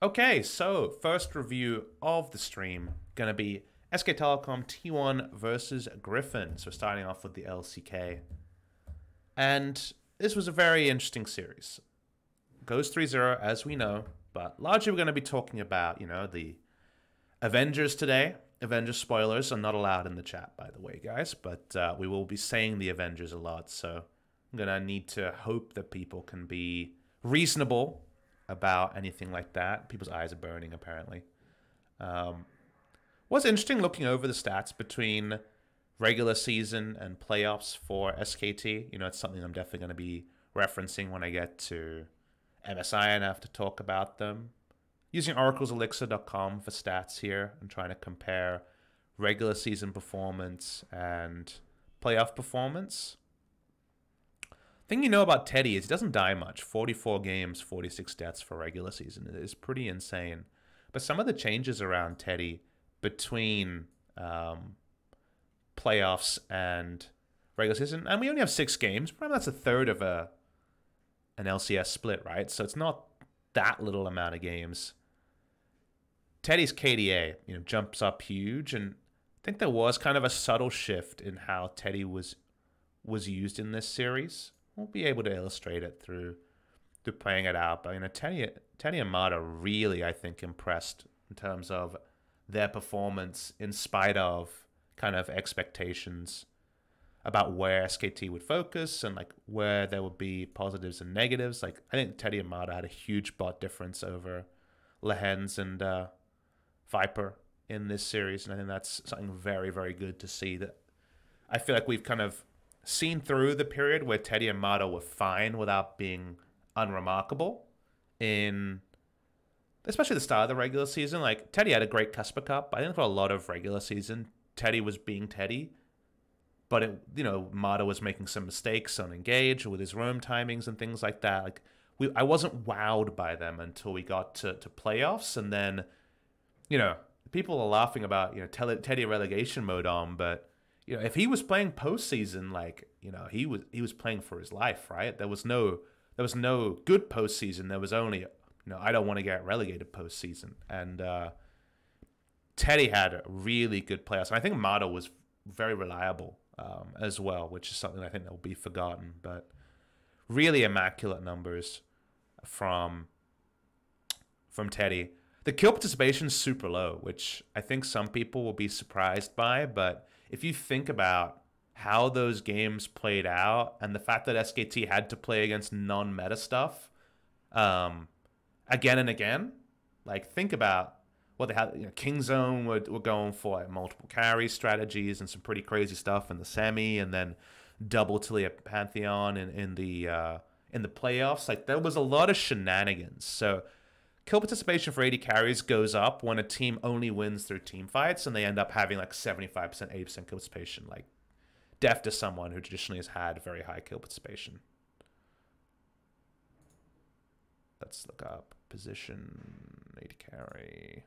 Okay, so first review of the stream gonna be SK Telecom T1 versus Griffin. So starting off with the LCK. And this was a very interesting series. Goes 3-0 as we know, but largely we're gonna be talking about, the Avengers today. Avengers spoilers are not allowed in the chat, by the way, guys, but we will be saying the Avengers a lot, so I'm gonna need to hope that people can be reasonable about anything like that. People's eyes are burning, apparently. Um, what's interesting looking over the stats between regular season and playoffs for SKT, it's something I'm definitely going to be referencing when I get to MSI and have to talk about them. Using oracle.elixir.com for stats here and trying to compare regular season performance and playoff performance. Thing you know about Teddy is he doesn't die much. 44 games, 46 deaths for regular season. It is pretty insane. But some of the changes around Teddy between playoffs and regular season, and we only have 6 games. Probably that's a third of an LCS split, right? So it's not that little amount of games. Teddy's KDA, jumps up huge, and I think there was kind of a subtle shift in how Teddy was used in this series. We'll be able to illustrate it through playing it out. But Teddy and Mata really, I think, impressed in terms of their performance in spite of kind of expectations about where SKT would focus and like where there would be positives and negatives. Like I think Teddy and Mata had a huge bot difference over Lehens and Viper in this series, and I think that's something very, very good to see. That I feel like we've kind of seen through the period where Teddy and Mata were fine without being unremarkable in especially the start of the regular season. Like Teddy had a great Cusper Cup. I think for a lot of regular season, Teddy was being Teddy, but Mata was making some mistakes on engage with his roam timings and things like that. Like I wasn't wowed by them until we got to playoffs, and then people are laughing about Teddy relegation mode on, but if he was playing postseason, like he was playing for his life, right? There was no good postseason. There was only I don't want to get relegated postseason, and Teddy had really good playoffs. And I think Mata was very reliable as well, which is something I think that will be forgotten. But really immaculate numbers from Teddy. The kill participation is super low, which I think some people will be surprised by. But if you think about how those games played out and the fact that SKT had to play against non-meta stuff again and again, like think about what they had. King Zone were going for like multiple carry strategies and some pretty crazy stuff in the semi, and then double Tilia Pantheon in the playoffs. Like there was a lot of shenanigans. So kill participation for AD carries goes up when a team only wins through team fights and they end up having like 75%, 80% kill participation. Like Deft is someone who traditionally has had very high kill participation. Let's look up position AD carry.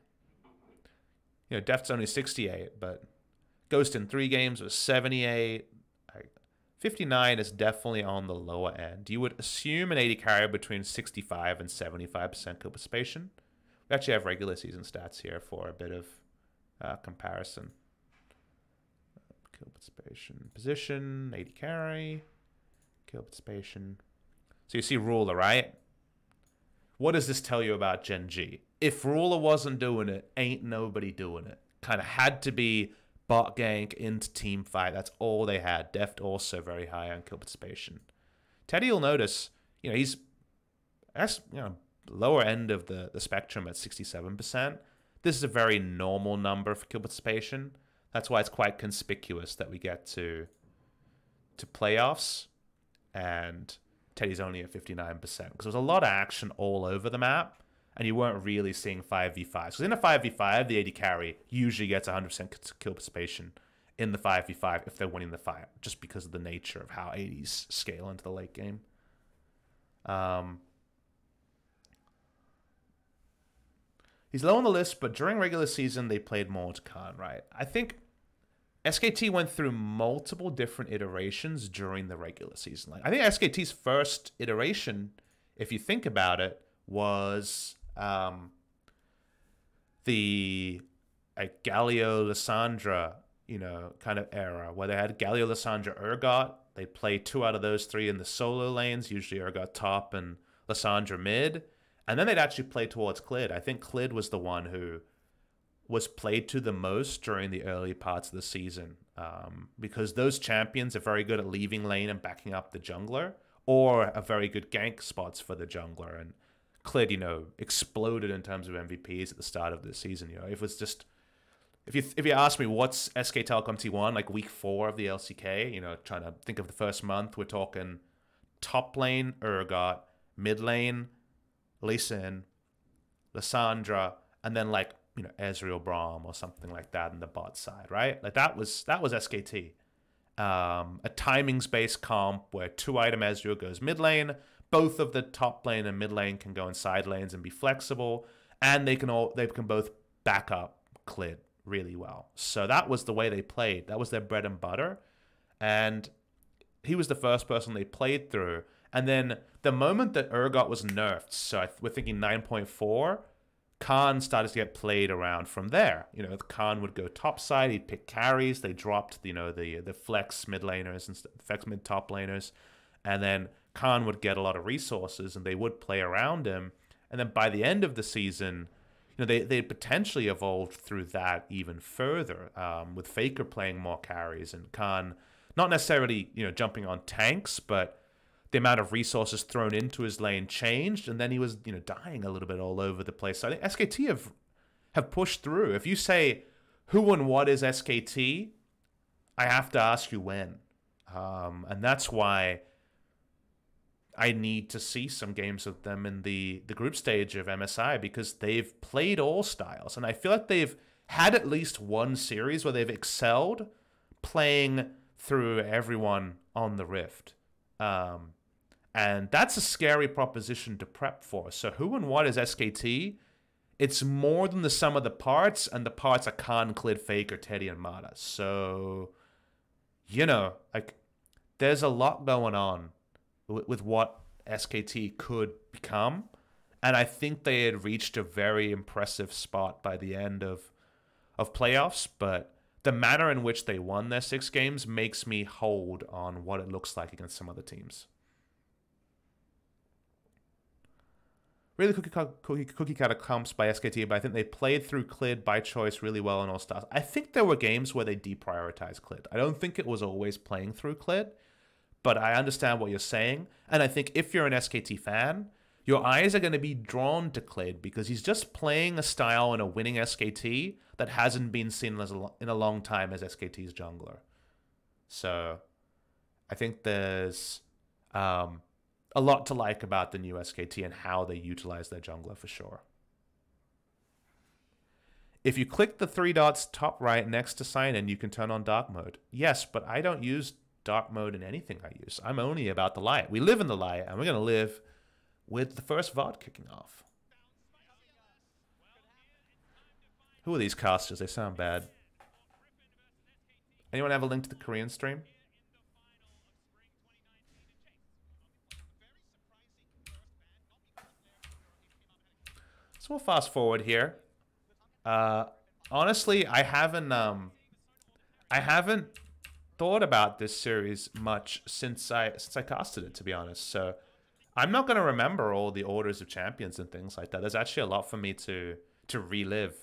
Deft's only 68, but Ghost in 3 games was 78. 59 is definitely on the lower end. You would assume an AD carry between 65 and 75% kill participation. We actually have regular season stats here for a bit of comparison. Kill participation, position, AD carry, kill participation. So you see Ruler, right? What does this tell you about Gen G? If Ruler wasn't doing it, ain't nobody doing it. Kind of had to be bot gank into team fight. That's all they had. Deft also very high on kill participation. Teddy, you'll notice, he's lower end of the spectrum at 67%. This is a very normal number for kill participation. That's why it's quite conspicuous that we get to playoffs and Teddy's only at 59% because there was a lot of action all over the map. And you weren't really seeing 5v5s. Because in a 5v5, the AD carry usually gets 100% kill participation in the 5v5 if they're winning the fight, just because of the nature of how ADs scale into the late game. He's low on the list, but during regular season, they played more to Khan, right? I think SKT went through multiple different iterations during the regular season. Like I think SKT's first iteration, if you think about it, was the Galio Lissandra, kind of era where they had Galio Lissandra Urgot. They played 2 out of those 3 in the solo lanes, usually Urgot top and Lissandra mid. And then they'd actually play towards Clid. I think Clid was the one who was played to the most during the early parts of the season, because those champions are very good at leaving lane and backing up the jungler, or are very good gank spots for the jungler. And Clid, exploded in terms of MVPs at the start of the season. It was just, if you ask me what's SK Telecom T1, like week 4 of the LCK, trying to think of the first month, we're talking top lane Urgot, mid lane Lee Sin, Lissandra, and then like Ezreal Braum or something like that in the bot side, right? Like that was SKT. A timings-based comp where 2-item Ezreal goes mid lane, both of the top lane and mid lane can go in side lanes and be flexible, and they can both back up Clid really well. So that was the way they played. That was their bread and butter, and he was the first person they played through. And then the moment that Urgot was nerfed, so we're thinking 9.4, Khan started to get played around from there. Khan would go top side, he'd pick carries, they dropped, the flex mid laners and flex mid top laners, and then Khan would get a lot of resources and they would play around him. And then by the end of the season, they potentially evolved through that even further, with Faker playing more carries and Khan not necessarily, jumping on tanks, but the amount of resources thrown into his lane changed, and then he was, dying a little bit all over the place. So I think SKT have pushed through. If you say who and what is SKT, I have to ask you when. And that's why I need to see some games of them in the group stage of MSI, because they've played all styles. And I feel like they've had at least one series where they've excelled playing through everyone on the Rift. And that's a scary proposition to prep for. So who and what is SKT? It's more than the sum of the parts, and the parts are Khan, Clid, Faker, Teddy, and Mata. So, there's a lot going on with what SKT could become. And I think they had reached a very impressive spot by the end of playoffs. But the manner in which they won their 6 games makes me hold on what it looks like against some other teams. Really cookie cutter comps by SKT, but I think they played through Clid by choice really well in all styles. I think there were games where they deprioritized Clid. I don't think it was always playing through Clid, but I understand what you're saying. And I think if you're an SKT fan, your eyes are going to be drawn to Clid because he's just playing a style and a winning SKT that hasn't been seen in a long time as SKT's jungler. So I think there's a lot to like about the new SKT and how they utilize their jungler for sure. If you click the 3 dots top right next to sign in, you can turn on dark mode. Yes, but I don't use dark mode in anything I use. I'm only about the light. We live in the light, and we're going to live with the first VOD kicking off. Who are these casters? They sound bad. Anyone have a link to the Korean stream? So we'll fast forward here. Honestly, I haven't thought about this series much since I casted it, to be honest. So I'm not going to remember all the orders of champions and things like that. There's actually a lot for me to relive.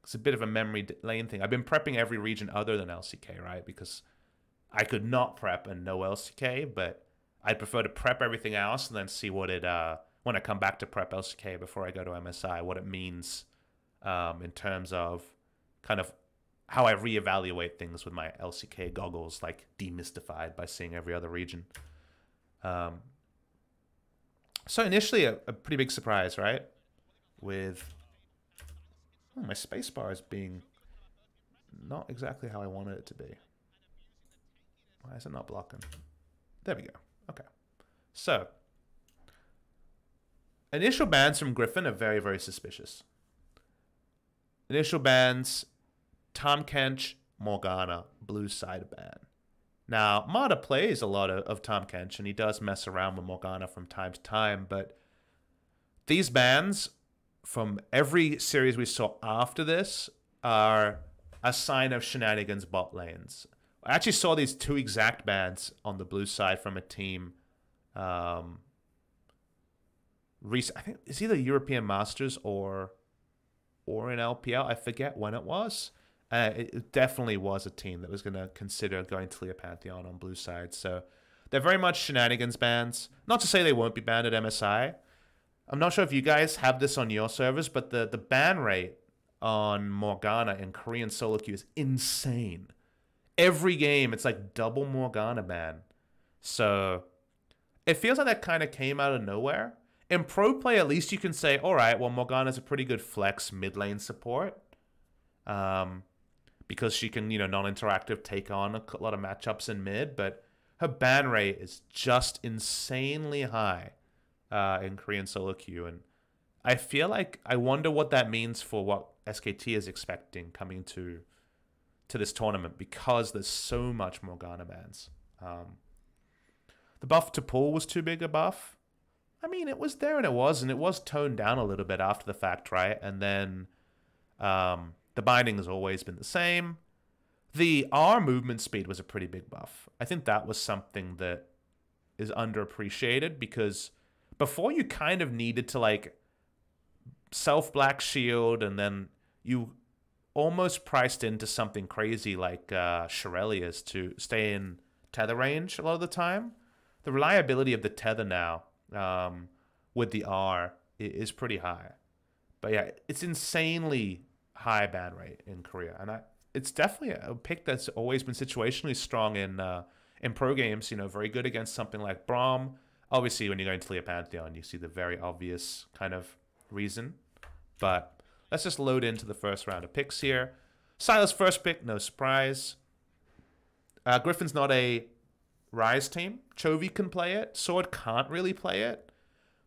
It's a bit of a memory lane thing. I've been prepping every region other than LCK, right? Because I could not prep and no LCK, but I'd prefer to prep everything else and then see what it when I come back to prep LCK before I go to MSI, what it means in terms of kind of how I reevaluate things with my LCK goggles, like demystified by seeing every other region. So initially a pretty big surprise, right? With my spacebar is being not exactly how I wanted it to be. Why is it not blocking? There we go. Okay. So initial bans from Griffin are very, very suspicious. Initial bans, Tahm Kench, Morgana, blue side ban. Now, Mata plays a lot of Tahm Kench, and he does mess around with Morgana from time to time, but these bans from every series we saw after this are a sign of shenanigans bot lanes. I actually saw these two exact bans on the blue side from a team. I think it's either European Masters or in LPL. I forget when it was. It definitely was a team that was going to consider going to Leo Pantheon on blue side. So they're very much shenanigans bans. Not to say they won't be banned at MSI. I'm not sure if you guys have this on your servers, but the ban rate on Morgana in Korean solo queue is insane. Every game, it's like double Morgana ban. So it feels like that kind of came out of nowhere. In pro play, at least you can say, all right, well, Morgana's a pretty good flex mid lane support. Because she can, non-interactive take on a lot of matchups in mid, but her ban rate is just insanely high in Korean solo queue. And I feel like I wonder what that means for what SKT is expecting coming to this tournament, because there's so much Morgana bans. The buff to pull was too big a buff. I mean, it was there and it was toned down a little bit after the fact, right? And then the binding has always been the same. The R movement speed was a pretty big buff. I think that was something that is underappreciated, because before you kind of needed to like self-black shield, and then you almost priced into something crazy like Shirelia's to stay in tether range a lot of the time. The reliability of the tether now with the R is pretty high. But yeah, it's insanely high ban rate in Korea, and it's definitely a pick that's always been situationally strong in pro games. Very good against something like Braum. Obviously, when you're going to Leo Pantheon, you see the very obvious kind of reason. But let's just load into the first round of picks here. Sylas first pick, no surprise. Griffin's not a Rise team. Chovy can play it. Sword can't really play it.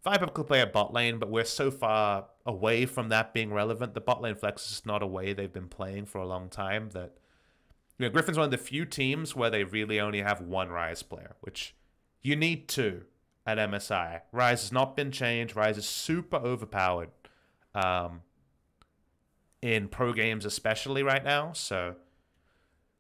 Viper could play a bot lane, but we're so far away from that being relevant. The bot lane flex is just not a way they've been playing for a long time. That Griffin's one of the few teams where they really only have one Rise player, which you need two at MSI. Rise has not been changed. Rise is super overpowered in pro games, especially right now. So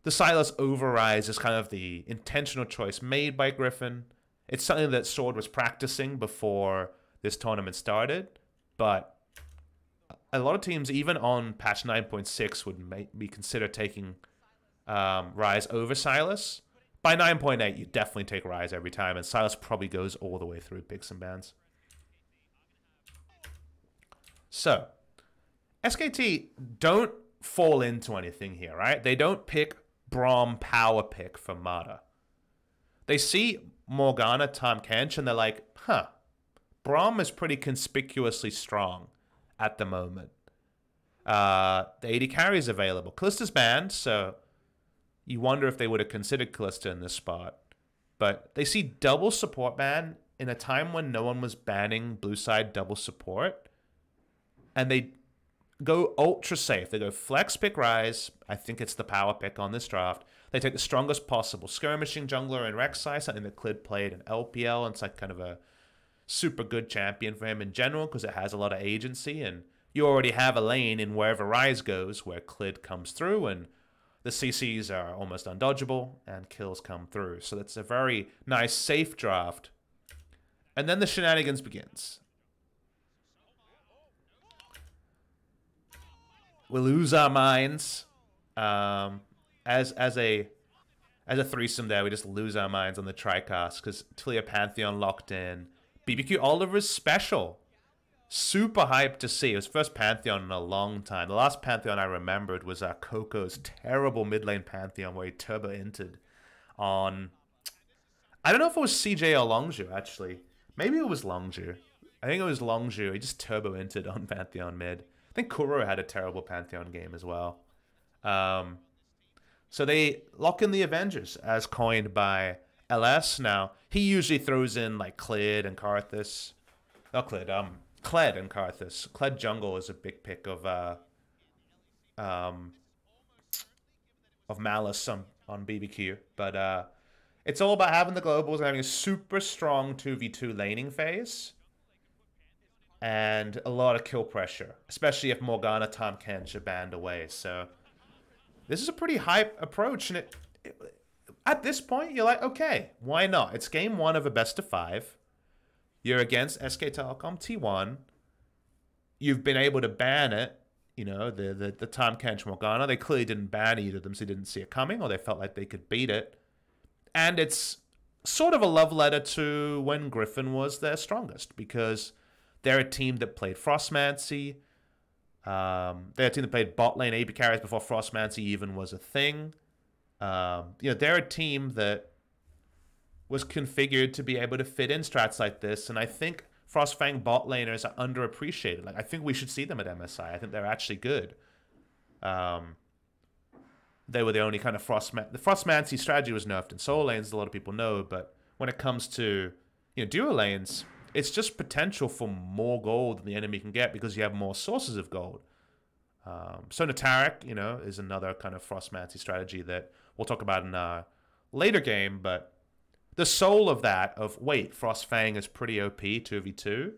the Sylas over Rise is kind of the intentional choice made by Griffin. It's something that Sword was practicing before this tournament started, but a lot of teams, even on patch 9.6, would be consider taking Rise over Sylas. By 9.8, you definitely take Rise every time, and Sylas probably goes all the way through picks and bans. So, SKT don't fall into anything here, right? They don't pick Braum power pick for Mata. They see Morgana, Tahm Kench, and they're like, Braum is pretty conspicuously strong at the moment. The AD carry is available. Callista's banned, so you wonder if they would have considered Callista in this spot. But they see double support ban in a time when no one was banning blue side double support. And they go ultra safe. They go flex pick Rise. I think it's the power pick on this draft. They take the strongest possible skirmishing jungler in Rek'Sai, something that Clid played in LPL, and it's like kind of a super good champion for him in general because it has a lot of agency, and you already have a lane in wherever Rise goes where Clid comes through, and the CCs are almost undodgeable, and kills come through. So that's a very nice, safe draft. And then the shenanigans begins. We lose our minds. As a threesome there, we just lose our minds on the Tricast because Leo Pantheon locked in. BBQ Oliver's special. Super hyped to see. It was first Pantheon in a long time. The last Pantheon I remembered was Coco's terrible mid lane Pantheon where he turbo entered on... I don't know if it was CJ or Longzhu, actually. Maybe it was Longzhu. I think it was Longzhu. He just turbo entered on Pantheon mid. I think Kuro had a terrible Pantheon game as well. So they lock in the Avengers, as coined by LS. Now, he usually throws in, like, Clid and Karthus. Not Clid, Kled and Karthus. Kled jungle is a big pick of Malice on BBQ. But it's all about having the globals and having a super strong 2v2 laning phase. and a lot of kill pressure, especially if Morgana, Tahm Kench are banned away. So this is a pretty hype approach, and at this point, you're like, okay, why not? It's game 1 of a best of 5. You're against SK Telecom T1. You've been able to ban it, you know, the Tahm Kench Morgana. They clearly didn't ban either of them, so they didn't see it coming, or they felt like they could beat it. And it's sort of a love letter to when Griffin was their strongest, because they're a team that played Frostmancy. They're a team that played bot lane AP carries before Frostmancy even was a thing. You know, they're a team that was configured to be able to fit in strats like this, and I think Frostfang bot laners are underappreciated. Like, I think we should see them at MSI. I think they're actually good. They were the only kind of the Frostmancy strategy was nerfed in solo lanes, a lot of people know, but when it comes to, you know, duo lanes, it's just potential for more gold than the enemy can get because you have more sources of gold. So Natarik, you know, is another kind of Frostmancy strategy that we'll talk about in a later game, but the soul of that, of wait, Frostfang is pretty OP 2v2,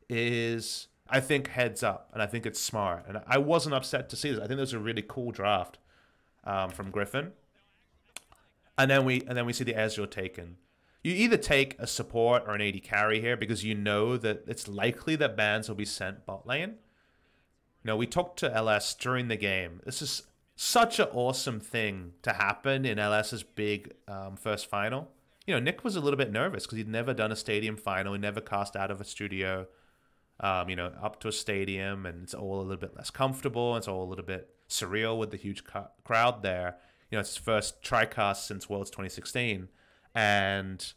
is, I think, heads up, and I think it's smart. And I wasn't upset to see this. I think this was a really cool draft from Griffin. And then we see the Ezreal taken. You either take a support or an AD carry here because you know that it's likely that bans will be sent bot lane. You know, we talked to LS during the game. This is such an awesome thing to happen in LS's big first final. You know, Nick was a little bit nervous because he'd never done a stadium final. He never cast out of a studio, you know, up to a stadium, and it's all a little bit less comfortable. It's all a little bit surreal with the huge crowd there. You know, it's his first tri-cast since Worlds 2016. And,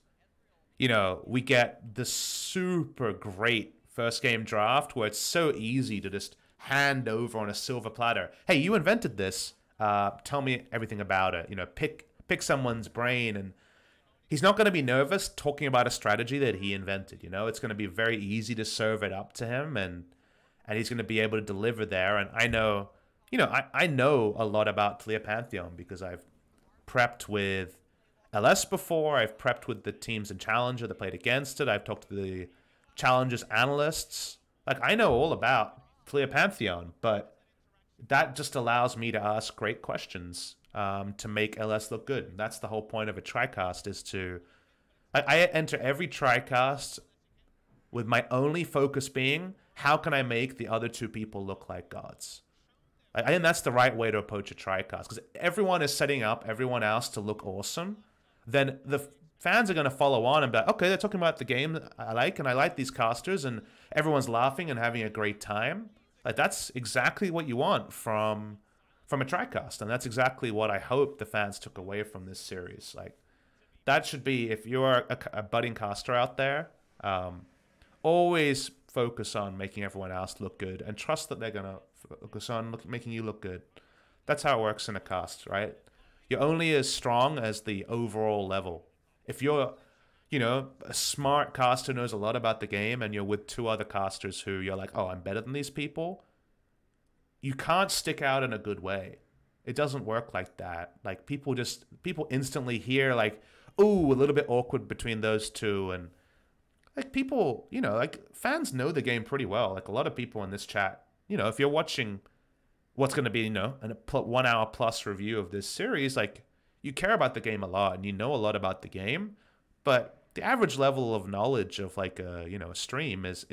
you know, we get the super great first game draft where it's so easy to just hand over on a silver platter. Hey, you invented this. Tell me everything about it. You know, pick someone's brain, and he's not going to be nervous talking about a strategy that he invented. You know, it's going to be very easy to serve it up to him, and he's going to be able to deliver there. And I know, you know, I know a lot about Clear Pantheon because I've prepped with LS before. I've prepped with the teams in Challenger that played against it. I've talked to the Challenger's analysts. Like, I know all about Clear Pantheon, but that just allows me to ask great questions to make LS look good. And that's the whole point of a TriCast, is to... I enter every TriCast with my only focus being, how can I make the other two people look like gods? I think that's the right way to approach a TriCast, because everyone is setting up everyone else to look awesome. Then the fans are going to follow on and be like, okay, they're talking about the game I like, and I like these casters, and everyone's laughing and having a great time. Like, that's exactly what you want from a TriCast, and that's exactly what I hope the fans took away from this series. Like, that should be, if you're a budding caster out there, always focus on making everyone else look good, and trust that they're going to focus on making you look good. That's how it works in a cast, right? You're only as strong as the overall level. If you're, you know, a smart caster, knows a lot about the game, and you're with two other casters who you're like, oh, I'm better than these people, you can't stick out in a good way. It doesn't work like that. Like, people instantly hear, like, ooh, a little bit awkward between those two. And, like, people, you know, like, fans know the game pretty well. Like, a lot of people in this chat, you know, if you're watching what's going to be, you know, a 1 hour plus review of this series, like, you care about the game a lot and you know a lot about the game, but the average level of knowledge of, like, a, you know, a stream is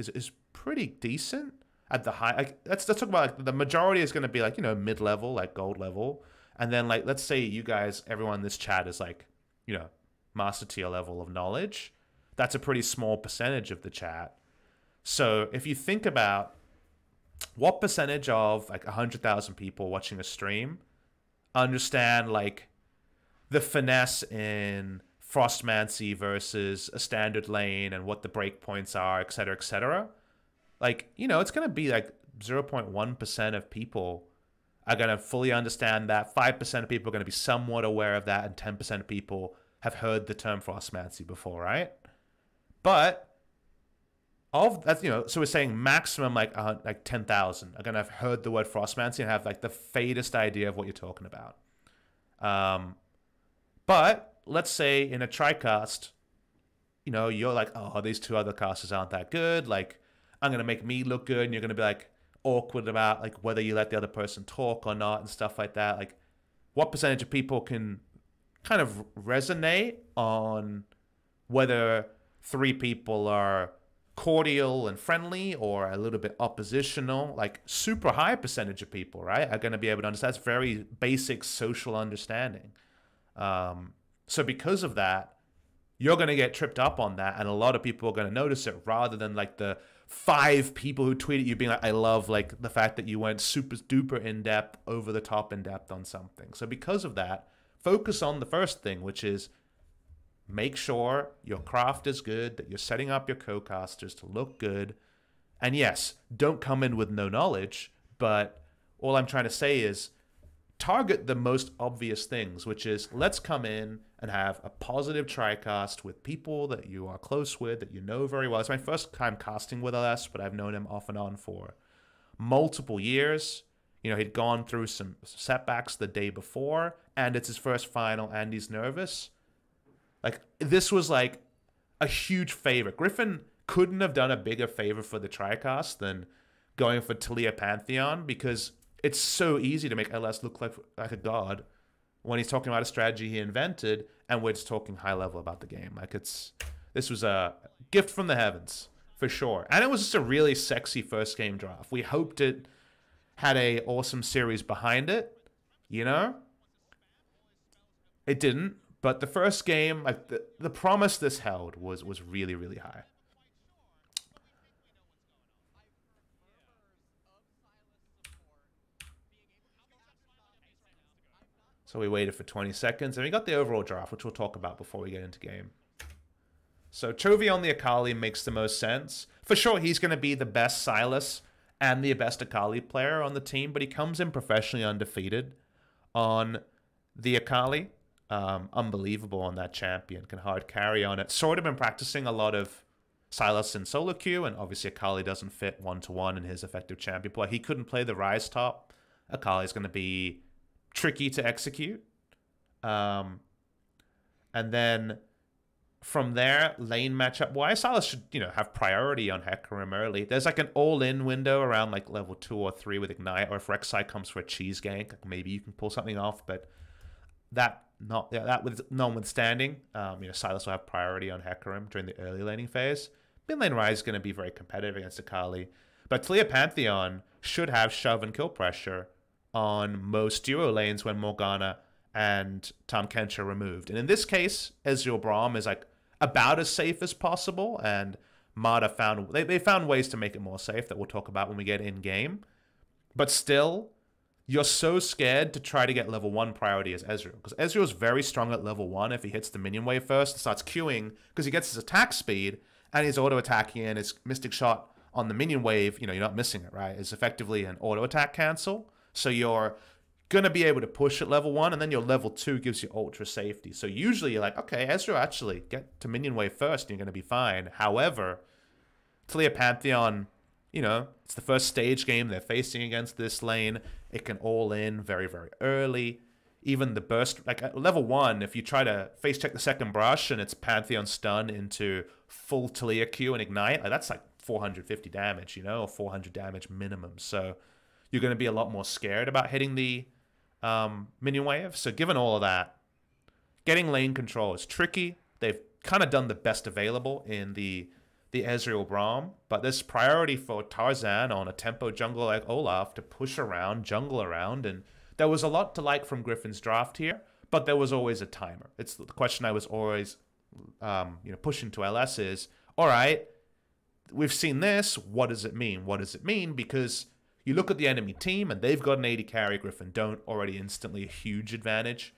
pretty decent at the high. Like, let's talk about, like, the majority is going to be, like, you know, mid-level, like gold level, and then, like, let's say you guys, everyone in this chat is, like, you know, master tier level of knowledge. That's a pretty small percentage of the chat. So if you think about what percentage of, like, 100,000 people watching a stream understand, like, the finesse in Frostmancy versus a standard lane and what the breakpoints are, etc., etc., like, you know, it's going to be like 0.1% of people are going to fully understand that. 5% of people are going to be somewhat aware of that, and 10% of people have heard the term Frostmancy before, right? But of that, you know, so we're saying maximum like 10,000 are going to have heard the word Frostmancy and have, like, the faintest idea of what you're talking about. But let's say in a TriCast, you know, you're like, oh, these two other casters aren't that good. Like, I'm going to make me look good, and you're going to be like awkward about like whether you let the other person talk or not and stuff like that. Like, what percentage of people can kind of resonate on whether three people are cordial and friendly or a little bit oppositional? Like, super high percentage of people, right, are going to be able to understand. That's very basic social understanding. So because of that, you're going to get tripped up on that, and a lot of people are going to notice it, rather than like the 5 people who tweeted you being like, I love like the fact that you went super duper in depth, over the top in depth on something. So because of that, focus on the first thing, which is make sure your craft is good, that you're setting up your co-casters to look good. And yes, don't come in with no knowledge, but all I'm trying to say is target the most obvious things, which is let's come in and have a positive tricast with people that you are close with, that you know very well. It's my first time casting with LS, but I've known him off and on for multiple years. You know, he'd gone through some setbacks the day before, and it's his first final, and he's nervous. Like, this was like a huge favor. Griffin couldn't have done a bigger favor for the tricast than going for Talia Pantheon, because it's so easy to make LS look like a god when he's talking about a strategy he invented, and we're just talking high level about the game. Like, this was a gift from the heavens for sure. And it was just a really sexy first game draft. We hoped it had a awesome series behind it, you know? It didn't, but the first game, like the promise this held was really, really high. So we waited for 20 seconds, and we got the overall draft, which we'll talk about before we get into game. So Chovy on the Akali makes the most sense. For sure, he's going to be the best Sylas and the best Akali player on the team, but he comes in professionally undefeated on the Akali. Unbelievable on that champion, can hard carry on it. Sort of been practicing a lot of Sylas in solo queue, and obviously Akali doesn't fit one-to-one in his effective champion play. He couldn't play the Rise top. Akali's going to be tricky to execute. And then from there, lane matchup wise, Sylas should, you know, have priority on Hecarim early. There's like an all-in window around like level 2 or 3 with Ignite, or if Rek'Sai comes for a cheese gank, like maybe you can pull something off, but that with notwithstanding, you know, Sylas will have priority on Hecarim during the early laning phase. Mid lane Rise is going to be very competitive against Akali, but Talia Pantheon should have shove and kill pressure on most duo lanes when Morgana and Tahm Kench are removed. And in this case, Ezreal Braum is like about as safe as possible, and Mada they found ways to make it more safe that we'll talk about when we get in game. But still, you're so scared to try to get level 1 priority as Ezreal, because Ezreal is very strong at level 1 if he hits the minion wave first and starts queuing, because he gets his attack speed and he's auto attacking, and his Mystic Shot on the minion wave, you know, you're not missing it, right? It's effectively an auto attack cancel. So you're going to be able to push at level 1, and then your level 2 gives you ultra safety. So usually you're like, okay, Ezreal, actually get to minion wave first and you're going to be fine. However, Talia Pantheon, you know, it's the first stage game they're facing against this lane. It can all in very, very early. Even the burst, like at level 1, if you try to face check the second brush and it's Pantheon stun into full Talia Q and Ignite, like that's like 450 damage, you know, or 400 damage minimum. So you're going to be a lot more scared about hitting the minion wave. So given all of that, getting lane control is tricky. They've kind of done the best available in the Ezreal Braum, but there's priority for Tarzan on a tempo jungle like Olaf to push around, jungle around, and there was a lot to like from Griffin's draft here, but there was always a timer. It's the question I was always pushing to LS is, all right, we've seen this, what does it mean? What does it mean? Because you look at the enemy team, and they've got an 80 carry. Griffin don't, already instantly a huge advantage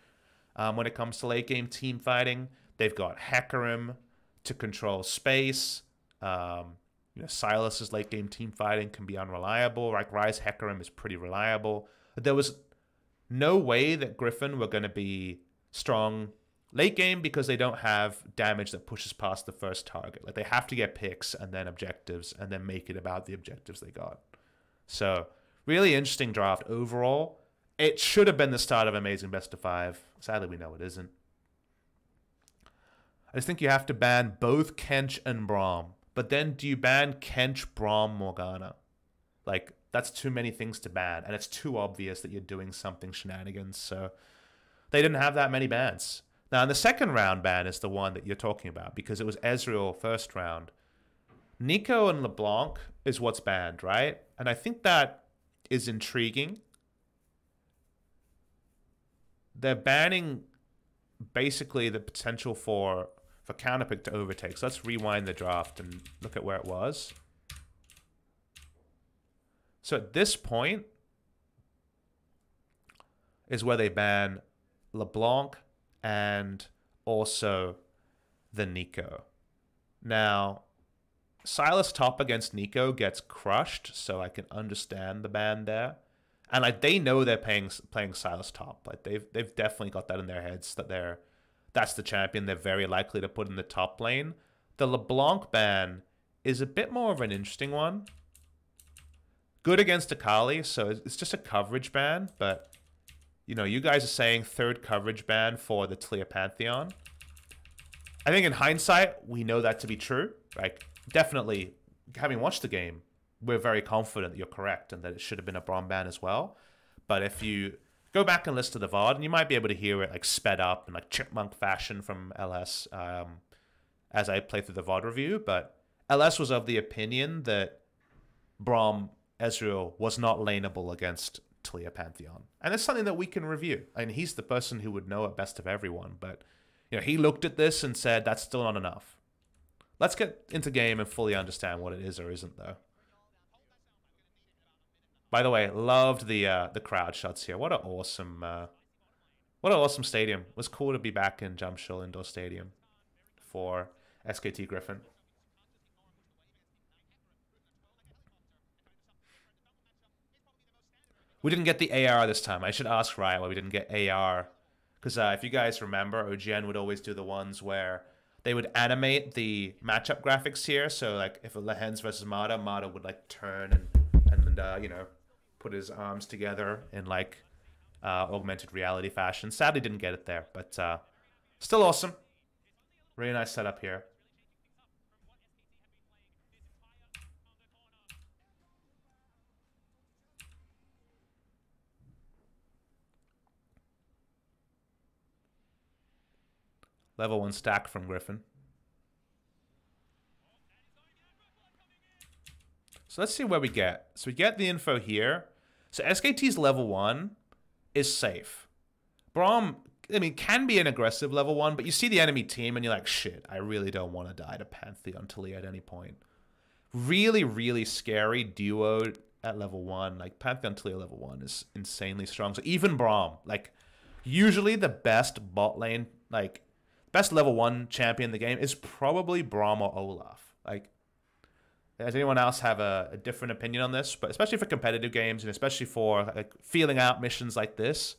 when it comes to late game team fighting. They've got Hecarim to control space. Sylas's late game team fighting can be unreliable. Like Rise Hecarim is pretty reliable. But there was no way that Griffin were going to be strong late game because they don't have damage that pushes past the first target. Like they have to get picks and then objectives and then make it about the objectives they got. So, really interesting draft overall. It should have been the start of Amazing Best of 5. Sadly, we know it isn't. I just think you have to ban both Kench and Braum. But then do you ban Kench, Braum, Morgana? Like, that's too many things to ban, and it's too obvious that you're doing something shenanigans, so they didn't have that many bans. Now, in the second round ban is the one that you're talking about, because it was Ezreal first round. Nico and LeBlanc is what's banned, right? And I think that is intriguing. They're banning basically the potential for counterpick to overtake. So let's rewind the draft and look at where it was. So at this point is where they ban LeBlanc and also the Nico. Now, Sylas top against Nico gets crushed, so I can understand the ban there. And like they know they're playing Sylas top. Like they've definitely got that in their heads that that's the champion they're very likely to put in the top lane. The LeBlanc ban is a bit more of an interesting one. Good against Akali, so it's just a coverage ban, but you know, you guys are saying third coverage ban for the Taliyah Pantheon. I think in hindsight, we know that to be true. Like, definitely, having watched the game, we're very confident that you're correct and that it should have been a Braum ban as well. But if you go back and listen to the VOD, and you might be able to hear it like sped up in like chipmunk fashion from LS as I play through the VOD review. But LS was of the opinion that Braum Ezreal was not laneable against Taliyah Pantheon. And it's something that we can review. I mean, he's the person who would know it best of everyone. But you know, he looked at this and said, that's still not enough. Let's get into game and fully understand what it is or isn't, though. By the way, loved the crowd shots here. What an awesome stadium. It was cool to be back in Jamshul Indoor Stadium for SKT Griffin. We didn't get the AR this time. I should ask Riot why we didn't get AR. Because if you guys remember, OGN would always do the ones where they would animate the matchup graphics here. So like if it Lehens versus Mata, Mata would like turn and you know, put his arms together in like augmented reality fashion. Sadly didn't get it there, but still awesome. Really nice setup here. Level 1 stack from Griffin. So let's see where we get. So we get the info here. So SKT's level 1 is safe. Braum, I mean, can be an aggressive level 1, but you see the enemy team and you're like, shit, I really don't want to die to Pantheon Taliyah at any point. Really, really scary duo at level 1. Like, Pantheon Taliyah level 1 is insanely strong. So even Braum, like, usually the best bot lane, like, best level 1 champion in the game is probably Braum or Olaf. Like, does anyone else have a different opinion on this? But especially for competitive games and especially for like feeling out missions like this,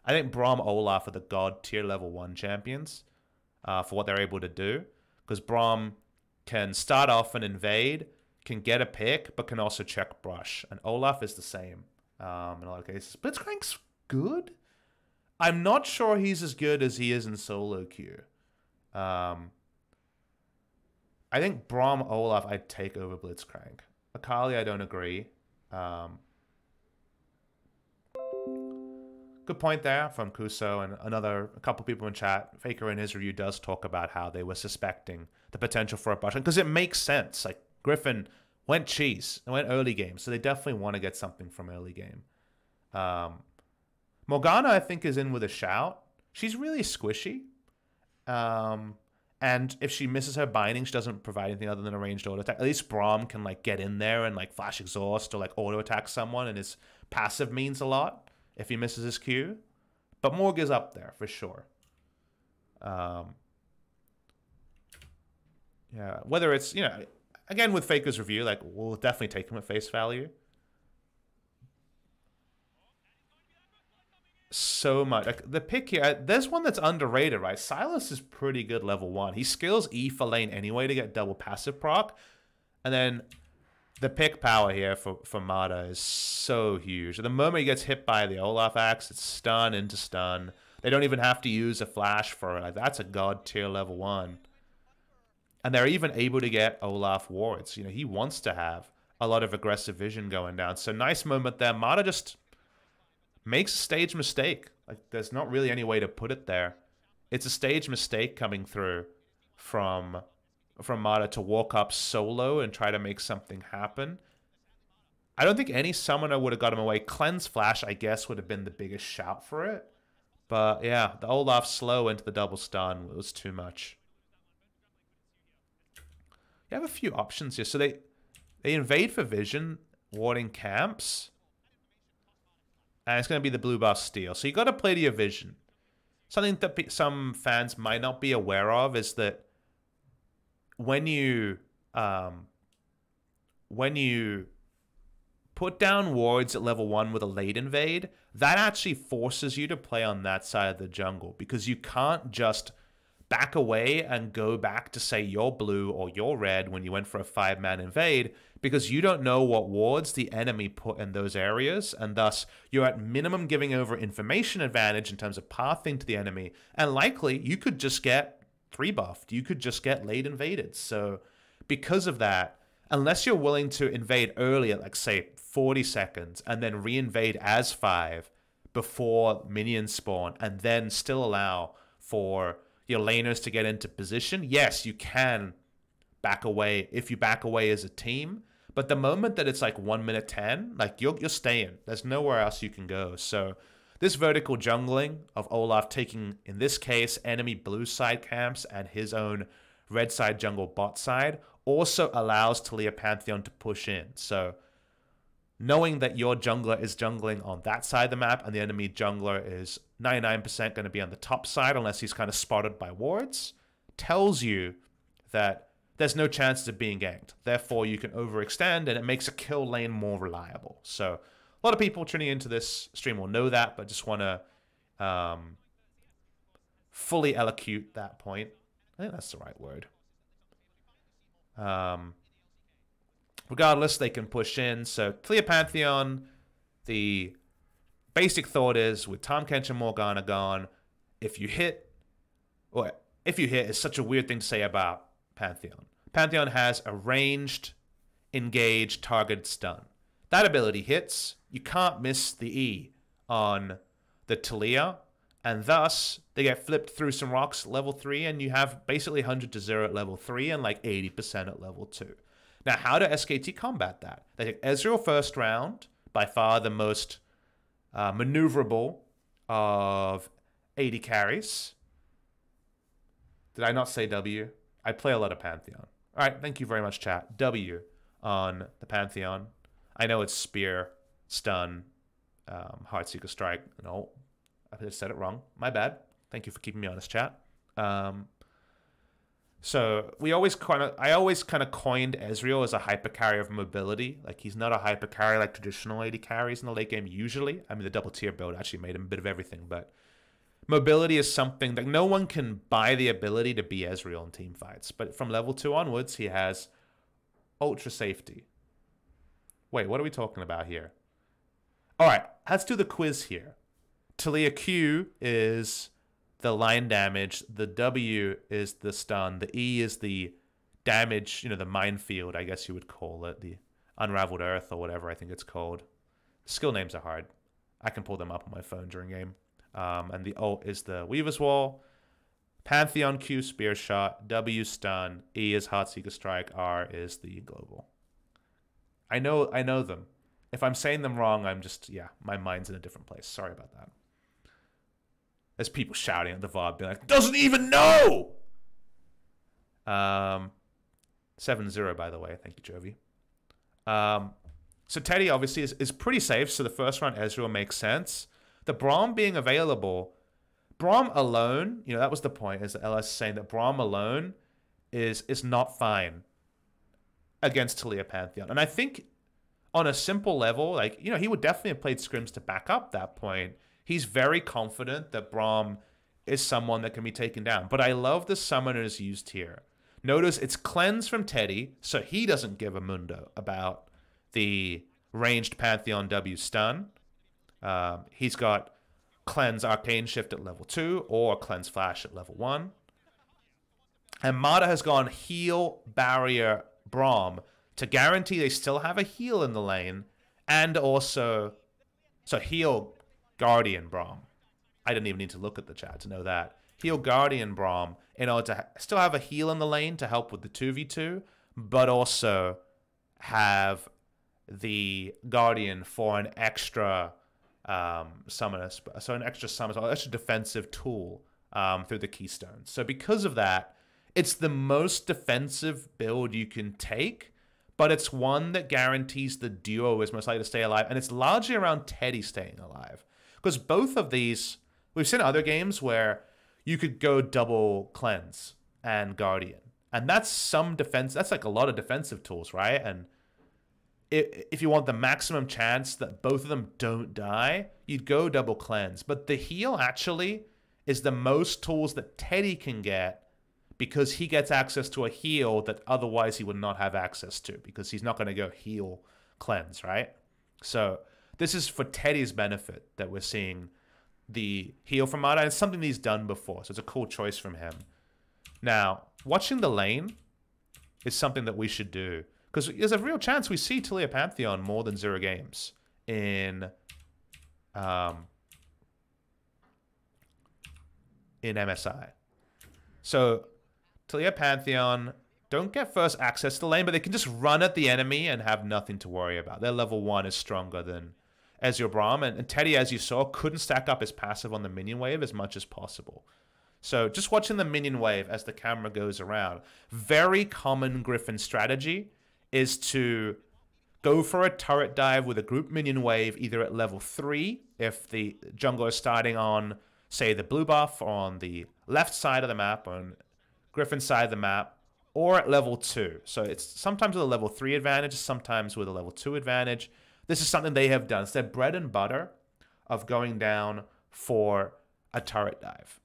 I think Braum Olaf are the god tier level 1 champions for what they're able to do. Because Braum can start off and invade, can get a pick, but can also check brush. And Olaf is the same in a lot of cases. Blitzcrank's good. I'm not sure he's as good as he is in solo queue. I think Braum Olaf I'd take over Blitzcrank. Akali I don't agree. Good point there from Kuso and a couple people in chat. Faker in his review does talk about how they were suspecting the potential for a brush. Because it makes sense. Like Griffin went cheese and went early game. So they definitely want to get something from early game. Morgana I think is in with a shout. She's really squishy. And if she misses her binding, she doesn't provide anything other than a ranged auto attack. At least Braum can like get in there and like flash exhaust or like auto attack someone, and his passive means a lot if he misses his Q. But Morg is up there for sure. Yeah, whether it's, you know, again with Faker's review, like we'll definitely take him at face value. So much. Like the pick here, there's one that's underrated, right? Sylas is pretty good level 1. He skills E for lane anyway to get double passive proc. And then the pick power here for Mata is so huge. At the moment he gets hit by the Olaf axe, it's stun into stun. They don't even have to use a flash for it. Like, that's a god tier level 1. And they're even able to get Olaf wards. You know, he wants to have a lot of aggressive vision going down. So nice moment there. Mata just makes a stage mistake. Like, there's not really any way to put it there. It's a stage mistake coming through from Mata to walk up solo and try to make something happen. I don't think any summoner would have got him away. Cleanse Flash, I guess, would have been the biggest shout for it. But yeah, the Olaf slow into the double stun was too much. You have a few options here. So they invade for vision, warding camps. And it's going to be the blue buff steal. So you got to play to your vision. Something that some fans might not be aware of is that when you put down wards at level 1 with a late invade, that actually forces you to play on that side of the jungle, because you can't just back away and go back to, say, your blue or your red when you went for a 5-man invade, because you don't know what wards the enemy put in those areas, and thus you're at minimum giving over information advantage in terms of pathing to the enemy, and likely you could just get 3-buffed. You could just get late invaded. So because of that, unless you're willing to invade early at, like, say, 40 seconds and then re-invade as 5 before minions spawn, and then still allow for your laners to get into position, yes, you can back away if you back away as a team. But the moment that it's like 1 minute 10, like, you're staying. There's nowhere else you can go. So this vertical jungling of Olaf taking, in this case, enemy blue side camps and his own red side jungle bot side also allows Taliyah Pantheon to push in. So knowing that your jungler is jungling on that side of the map and the enemy jungler is 99% going to be on the top side unless he's kind of spotted by wards, tells you that there's no chance of being ganked. Therefore, you can overextend, and it makes a kill lane more reliable. So a lot of people tuning into this stream will know that, but just want to fully elocute that point. I think that's the right word. Regardless, they can push in. So Taliyah Pantheon, the basic thought is, with Tahm Kench and Morgana gone, if you hit is such a weird thing to say about Pantheon. Pantheon has a ranged, engaged, targeted stun. That ability hits, you can't miss the E on the Taliyah, and thus they get flipped through some rocks at level 3, and you have basically 100 to 0 at level 3 and like 80% at level 2. Now, how do SKT combat that? They take Ezreal first round, by far the most maneuverable of 80 carries. Did I not say W? I play a lot of Pantheon. All right, thank you very much, chat. W on the Pantheon. I know it's Spear, Stun, Heartseeker Strike. No, I just said it wrong. My bad. Thank you for keeping me honest, chat. So I always kind of coined Ezreal as a hyper carry of mobility. Like, he's not a hyper carry like traditional AD carries in the late game usually. I mean, the double tier build actually made him a bit of everything, but mobility is something that no one can buy the ability to be Ezreal in team fights. But from level 2 onwards, he has ultra safety. Wait, what are we talking about here? All right, let's do the quiz here. Taliyah Q is the line damage, the W is the stun, the E is the damage, the minefield, I guess you would call it, the unraveled earth or whatever I think it's called. Skill names are hard. I can pull them up on my phone during game. And the O is the Weaver's Wall, Pantheon Q Spear Shot, W stun, E is Heartseeker Strike, R is the global. I know them. If I'm saying them wrong, my mind's in a different place. Sorry about that. There's people shouting at the VOD, being like, doesn't even know! 7-0, by the way. Thank you, Jovi. So Teddy, obviously, is pretty safe, so the first round Ezreal makes sense. The Braum being available, Braum alone, that was the point, is that LS is saying that Braum alone is not fine against Taliyah Pantheon. And I think on a simple level, he would definitely have played scrims to back up that point. He's very confident that Braum is someone that can be taken down. But I love the summoners used here. Notice it's Cleanse from Teddy, so he doesn't give a mundo about the ranged Pantheon W stun. He's got Cleanse Arcane Shift at level 2 or Cleanse Flash at level 1. And Mata has gone heal, barrier, Braum to guarantee they still have a heal in the lane. And also, so heal, Guardian, Braum. I didn't even need to look at the chat to know that. Heal, Guardian, Braum in order to still have a heal in the lane to help with the 2v2. But also have the Guardian for an extra summoner. So an extra summoner, an extra defensive tool through the keystone. So because of that, it's the most defensive build you can take, but it's one that guarantees the duo is most likely to stay alive, and it's largely around Teddy staying alive. Because both of these, we've seen other games where you could go double cleanse and Guardian, and that's some defense. That's like a lot of defensive tools, right? And if you want the maximum chance that both of them don't die, you'd go double cleanse. But the heal actually is the most tools that Teddy can get, because he gets access to a heal that otherwise he would not have access to, because he's not going to go heal cleanse, right? So this is for Teddy's benefit that we're seeing the heal from Mata. And it's something he's done before, so it's a cool choice from him. Now, watching the lane is something that we should do, because there's a real chance we see Taliyah Pantheon more than 0 games in MSI. So Taliyah Pantheon don't get first access to the lane, but they can just run at the enemy and have nothing to worry about. Their level 1 is stronger than Ezreal Braum, and Teddy, as you saw, couldn't stack up his passive on the minion wave as much as possible. So just watching the minion wave as the camera goes around, very common Griffin strategy is to go for a turret dive with a group minion wave, either at level 3, if the jungler is starting on, say, the blue buff, or on the left side of the map, or on Griffin's side of the map, or at level 2. So it's sometimes with a level 3 advantage, sometimes with a level 2 advantage. This is something they have done. It's their bread and butter of going down for a turret dive.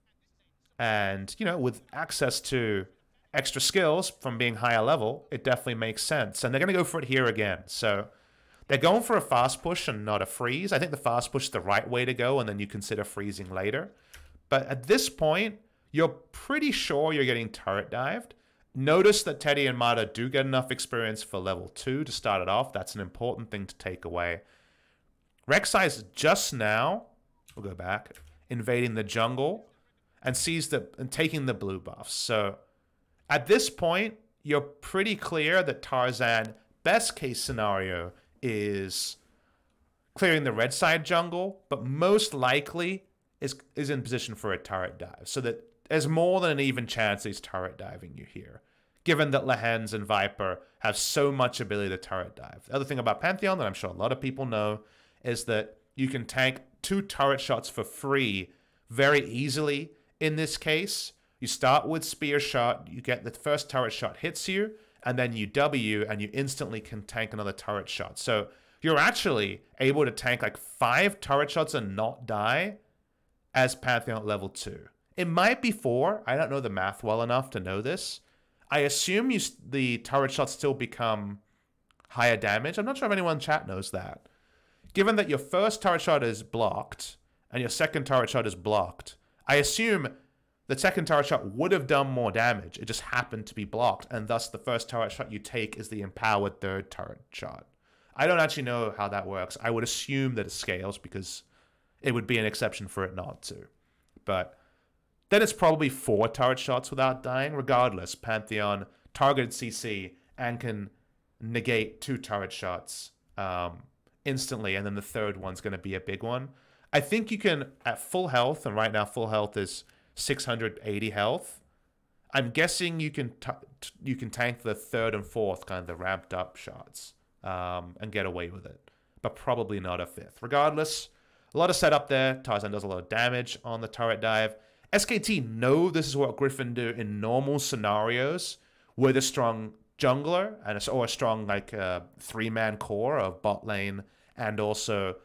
And, you know, with access to extra skills from being higher level, it definitely makes sense. And they're going to go for it here again. So they're going for a fast push and not a freeze. I think the fast push is the right way to go, and then you consider freezing later. But at this point, you're pretty sure you're getting turret dived. Notice that Teddy and Mata do get enough experience for level 2 to start it off. That's an important thing to take away. Rek'Sai is just now, we'll go back, invading the jungle and taking the blue buffs. So at this point, you're pretty clear that Tarzan, best case scenario, is clearing the red side jungle, but most likely is in position for a turret dive. So that there's more than an even chance he's turret diving you here, given that Lehens and Viper have so much ability to turret dive. The other thing about Pantheon that I'm sure a lot of people know is that you can tank 2 turret shots for free very easily in this case. You start with Spear Shot, you get the first turret shot hits you, and then you W, and you instantly can tank another turret shot. So you're actually able to tank like 5 turret shots and not die as Pantheon at level 2. It might be 4. I don't know the math well enough to know this. I assume the turret shots still become higher damage. I'm not sure if anyone in chat knows that. Given that your first turret shot is blocked and your second turret shot is blocked, I assume the second turret shot would have done more damage. It just happened to be blocked, and thus the first turret shot you take is the empowered third turret shot. I don't actually know how that works. I would assume that it scales because it would be an exception for it not to. But then it's probably 4 turret shots without dying. Regardless, Pantheon targeted CC and can negate 2 turret shots instantly, and then the third one's going to be a big one. I think you can, at full health, and right now full health is 680 health, I'm guessing you can tank the third and fourth, kind of the ramped up shots, and get away with it. But probably not a 5th. Regardless, a lot of setup there. Tarzan does a lot of damage on the turret dive. SKT know this is what Griffin do in normal scenarios with a strong jungler or a strong like 3-man core of bot lane and also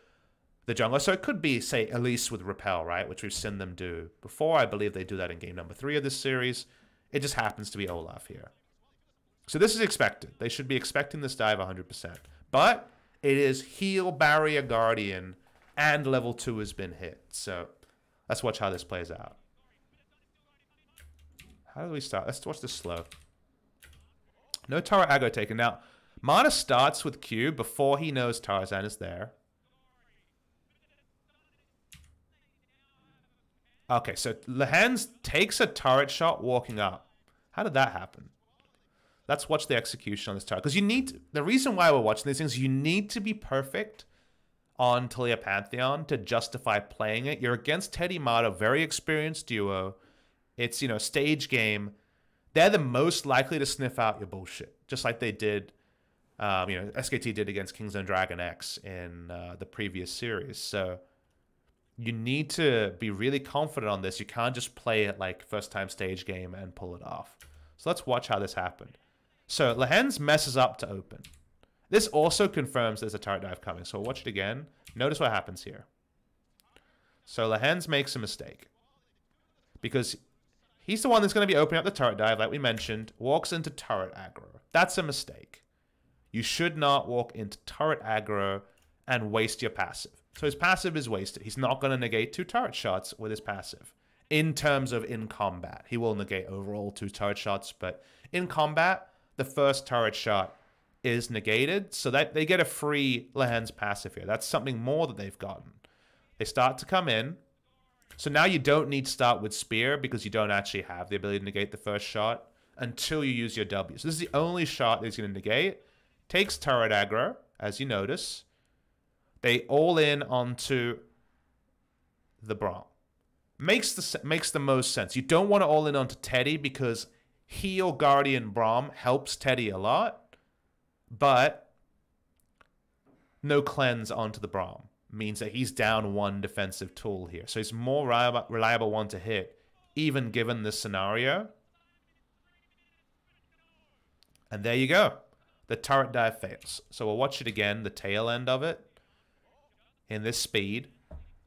the jungler. So it could be, say, Elise with Repel, right, which we've seen them do before. I believe they do that in game number 3 of this series. It just happens to be Olaf here. So this is expected. They should be expecting this dive 100%. But it is heal, barrier, guardian, and level 2 has been hit. So let's watch how this plays out. How do we start? Let's watch this slow. No turret aggro taken. Now, Mana starts with Q before he knows Tarzan is there. Okay, so Lehans takes a turret shot walking up. How did that happen? Let's watch the execution on this turret. Because you need... The reason why we're watching these things, you need to be perfect on Taliyah Pantheon to justify playing it. You're against Teddy Mata, very experienced duo. It's, you know, stage game. They're the most likely to sniff out your bullshit. Just like they did, you know, SKT did against Kings and Dragon X in the previous series. So you need to be really confident on this. You can't just play it like first time stage game and pull it off. So let's watch how this happened. So Lehens messes up to open. This also confirms there's a turret dive coming. So we'll watch it again. Notice what happens here. So Lehens makes a mistake. Because he's the one that's going to be opening up the turret dive, like we mentioned. Walks into turret aggro. That's a mistake. You should not walk into turret aggro and waste your passive. So his passive is wasted. He's not going to negate 2 turret shots with his passive. In terms of in combat. He will negate overall 2 turret shots. But in combat, the first turret shot is negated. So that they get a free Lehens passive here. That's something more that they've gotten. They start to come in. So now you don't need to start with Spear because you don't actually have the ability to negate the first shot until you use your W. So this is the only shot that he's going to negate. Takes turret aggro, as you notice. They all in onto the Braum. Makes the most sense. You don't want to all in onto Teddy because heal Guardian Braum helps Teddy a lot, but no cleanse onto the Braum means that he's down 1 defensive tool here. So he's more reliable one to hit, even given this scenario. And there you go. The turret dive fails. So we'll watch it again, the tail end of it, in this speed.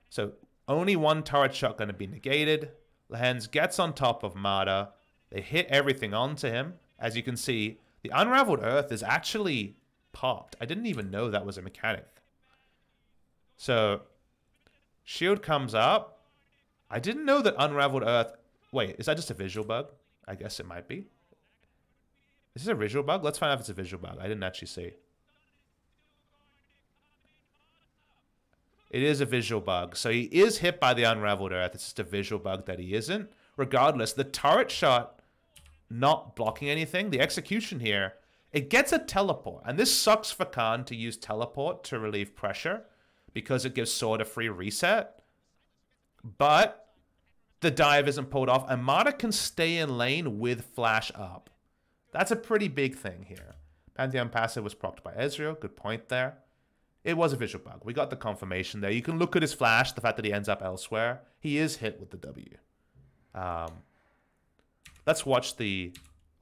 So only 1 turret shot going to be negated. Lehens gets on top of Mata. They hit everything onto him. As you can see, the Unraveled Earth is actually popped. I didn't even know that was a mechanic. So, shield comes up. I didn't know that Unraveled Earth... Wait, is that just a visual bug? I guess it might be. Is this a visual bug? Let's find out if it's a visual bug. I didn't actually see. It is a visual bug. So he is hit by the Unraveled Earth. It's just a visual bug that he isn't. Regardless, the turret shot not blocking anything. The execution here, it gets a teleport. And this sucks for Khan to use teleport to relieve pressure because it gives Sword a free reset. But the dive isn't pulled off. And Mata can stay in lane with flash up. That's a pretty big thing here. Pantheon passive was procced by Ezreal. Good point there. It was a visual bug. We got the confirmation there. You can look at his flash, the fact that he ends up elsewhere. He is hit with the W. Let's watch the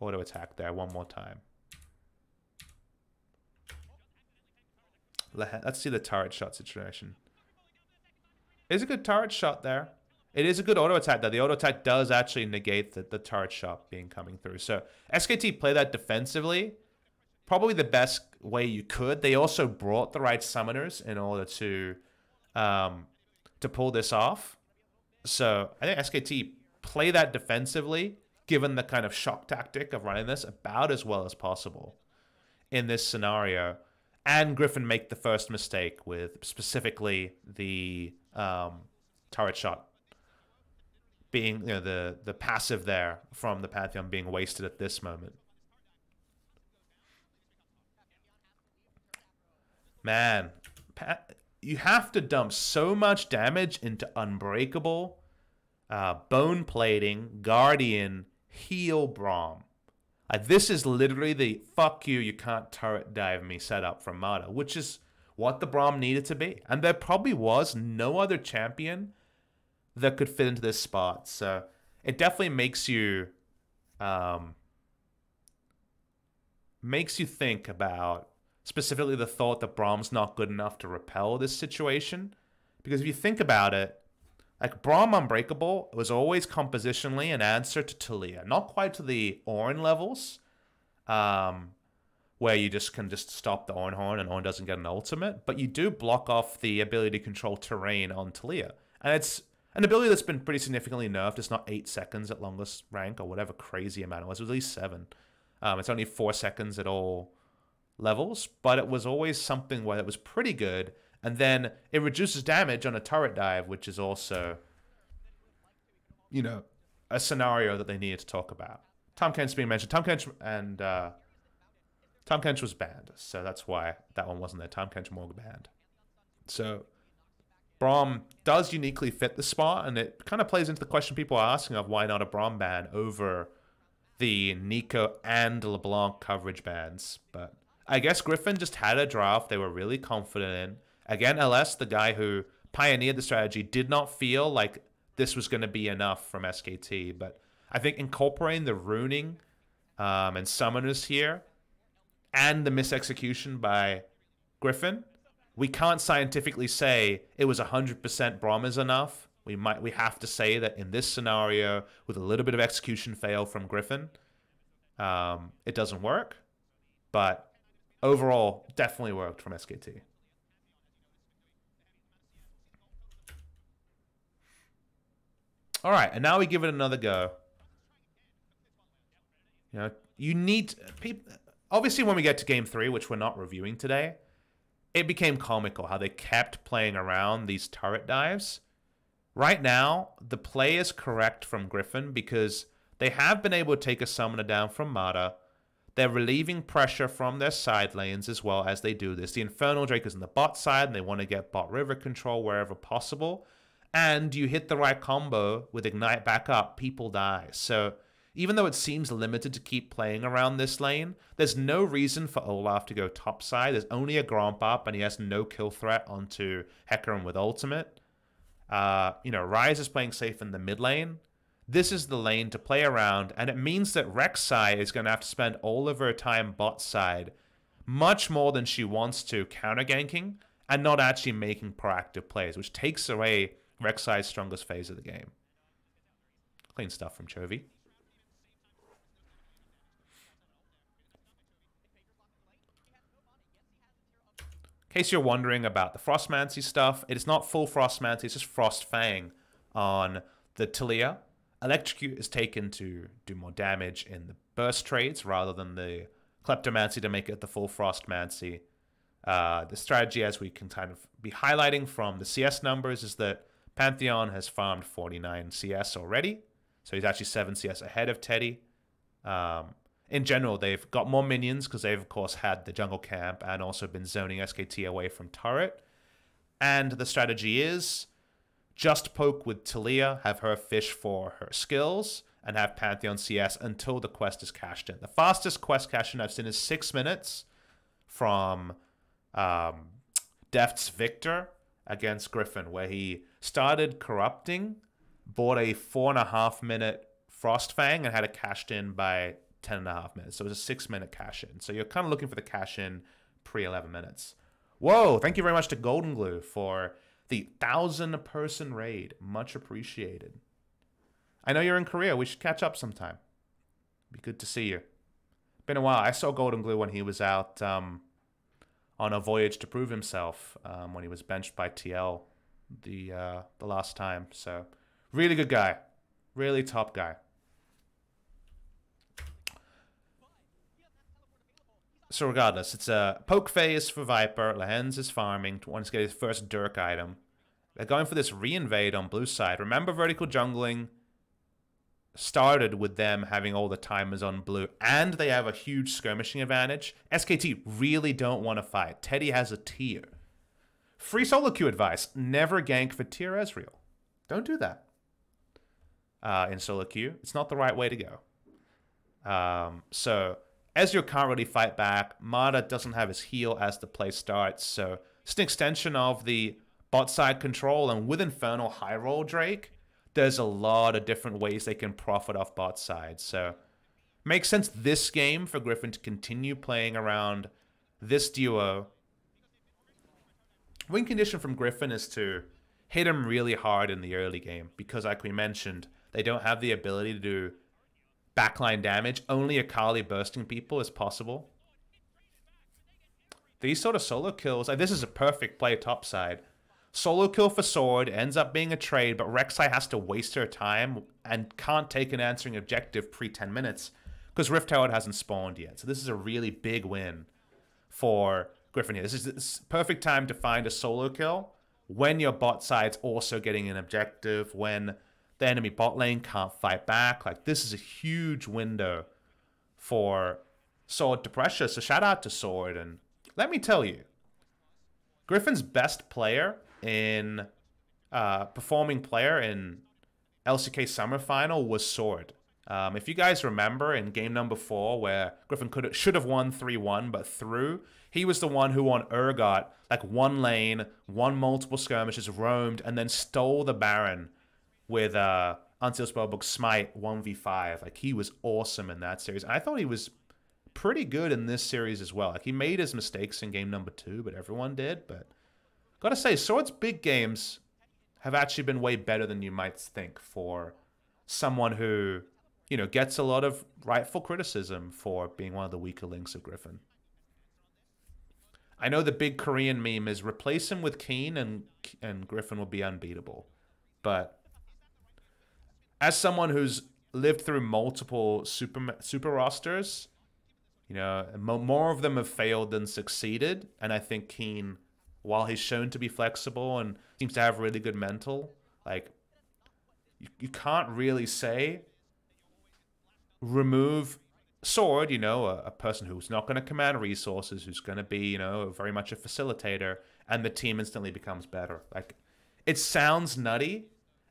auto attack there one more time. Let's see the turret shot situation. It's a good turret shot there. It is a good auto attack though. The auto attack does actually negate the turret shot being coming through. So SKT play that defensively. Probably the best way you could. They also brought the right summoners in order to pull this off. So I think SKT play that defensively, given the kind of shock tactic of running this about as well as possible in this scenario. And Griffin make the first mistake with specifically the turret shot being, you know, the passive there from the Pantheon being wasted at this moment. Man, you have to dump so much damage into Unbreakable, Bone Plating, Guardian, Heal Braum. This is literally the fuck you can't turret dive me setup from Mata, which is what the Braum needed to be. And there probably was no other champion that could fit into this spot. So it definitely makes you think about specifically the thought that Braum's not good enough to repel this situation. Because if you think about it, like Braum Unbreakable was always compositionally an answer to Taliyah. Not quite to the Ornn levels, where you can stop the Ornn Horn and Ornn doesn't get an ultimate. But you do block off the ability to control terrain on Taliyah. And it's An ability that's been pretty significantly nerfed. It's not 8 seconds at longest rank or whatever crazy amount it was. It was at least 7. It's only 4 seconds at all levels, but it was always something where it was pretty good. And then it reduces damage on a turret dive, which is also, you know, a scenario that they needed to talk about. Tahm Kench being mentioned. Tahm Kench and Tahm Kench was banned, so that's why that one wasn't there. Tahm Kench Morg banned. So Braum does uniquely fit the spot, and it kind of plays into the question people are asking of why not a Braum ban over the Nico and LeBlanc coverage bans. But I guess Griffin just had a draft they were really confident in. Again, LS, the guy who pioneered the strategy, did not feel like this was going to be enough from SKT, but I think incorporating the runing and summoners here and the misexecution by Griffin, we can't scientifically say it was 100% Braum is enough. We have to say that in this scenario, with a little bit of execution fail from Griffin, it doesn't work. But overall, definitely worked from SKT. All right, and now we give it another go. You know, you need people. Obviously, when we get to game 3, which we're not reviewing today, it became comical how they kept playing around these turret dives. Right now, the play is correct from Griffin because they have been able to take a summoner down from Mata. They're relieving pressure from their side lanes as well as they do this. The Infernal Drake is on the bot side, and they want to get bot river control wherever possible. And you hit the right combo with Ignite back up, people die. So even though it seems limited to keep playing around this lane, there's no reason for Olaf to go topside. There's only a Gromp up, and he has no kill threat onto Hecarim with ultimate. You know, Ryze is playing safe in the mid lane. This is the lane to play around, and it means that Rek'Sai is going to have to spend all of her time bot side, much more than she wants to counter ganking, and not actually making proactive plays, which takes away Rek'Sai's strongest phase of the game. Clean stuff from Chovy. In case you're wondering about the Frostmancy stuff, it is not full Frostmancy, it's just Frost Fang on the Taliyah. Electrocute is taken to do more damage in the burst trades rather than the Kleptomancy to make it the full Frostmancy. The strategy, as we can kind of be highlighting from the CS numbers, is that Pantheon has farmed 49 CS already, so he's actually 7 CS ahead of Teddy. In general, they've got more minions because they've, of course, had the jungle camp and also been zoning SKT away from turret. And the strategy is just poke with Taliyah, have her fish for her skills, and have Pantheon CS until the quest is cashed in. The fastest quest cash in I've seen is 6 minutes from Deft's Victor against Griffin, where he started corrupting, bought a 4.5 minute Frostfang, and had it cashed in by 10.5 minutes. So it was a 6 minute cash in. So you're kind of looking for the cash in pre 11 minutes. Whoa, thank you very much to Golden Glue for the 1,000-person raid. Much appreciated. I know you're in Korea. We should catch up sometime. Be good to see you. Been a while. I saw Golden Glue when he was out on a voyage to prove himself when he was benched by TL the last time. So really good guy. Really top guy. So regardless, it's a poke phase for Viper. Lehens is farming. Wants to get his first Dirk item. They're going for this reinvade on blue side. Remember, vertical jungling started with them having all the timers on blue, and they have a huge skirmishing advantage. SKT really don't want to fight. Teddy has a tier. Free solo queue advice. Never gank for tier Ezreal. Don't do that in solo queue. It's not the right way to go. So Ezreal can't really fight back. Mata doesn't have his heal as the play starts, so it's an extension of the bot side control, and with Infernal high roll Drake, there's a lot of different ways they can profit off bot side. So makes sense this game for Griffin to continue playing around this duo. Win condition from Griffin is to hit him really hard in the early game, because like we mentioned, they don't have the ability to do backline damage. Only Akali bursting people is possible. These sort of solo kills, like this is a perfect play topside. Solo kill for Sword, ends up being a trade, but Rek'Sai has to waste her time and can't take an answering objective pre 10 minutes because Rift Herald hasn't spawned yet. So this is a really big win for Griffin here. This is perfect time to find a solo kill when your bot side's also getting an objective, when the enemy bot lane can't fight back. Like, this is a huge window for Sword to pressure. So shout out to Sword. And let me tell you, Griffin's best player in performing player in LCK Summer Final was Sword. If you guys remember in game number 4 where Griffin should have won 3-1 but threw, he was the one who on Urgot, like one lane, won multiple skirmishes, roamed, and then stole the Baron with Unsealed Spellbook Smite 1v5. Like, he was awesome in that series. And I thought he was pretty good in this series as well. Like, he made his mistakes in game number 2, but everyone did. But gotta say, Sword's big games have actually been way better than you might think for someone who, you know, gets a lot of rightful criticism for being one of the weaker links of Griffin. I know the big Korean meme is replace him with Keen and Griffin will be unbeatable. But as someone who's lived through multiple super rosters, you know, more of them have failed than succeeded. And I think Keen, while he's shown to be flexible and seems to have really good mental, like, you can't really say remove Sword, you know, a person who's not going to command resources, who's going to be, you know, very much a facilitator, and the team instantly becomes better. Like, it sounds nutty,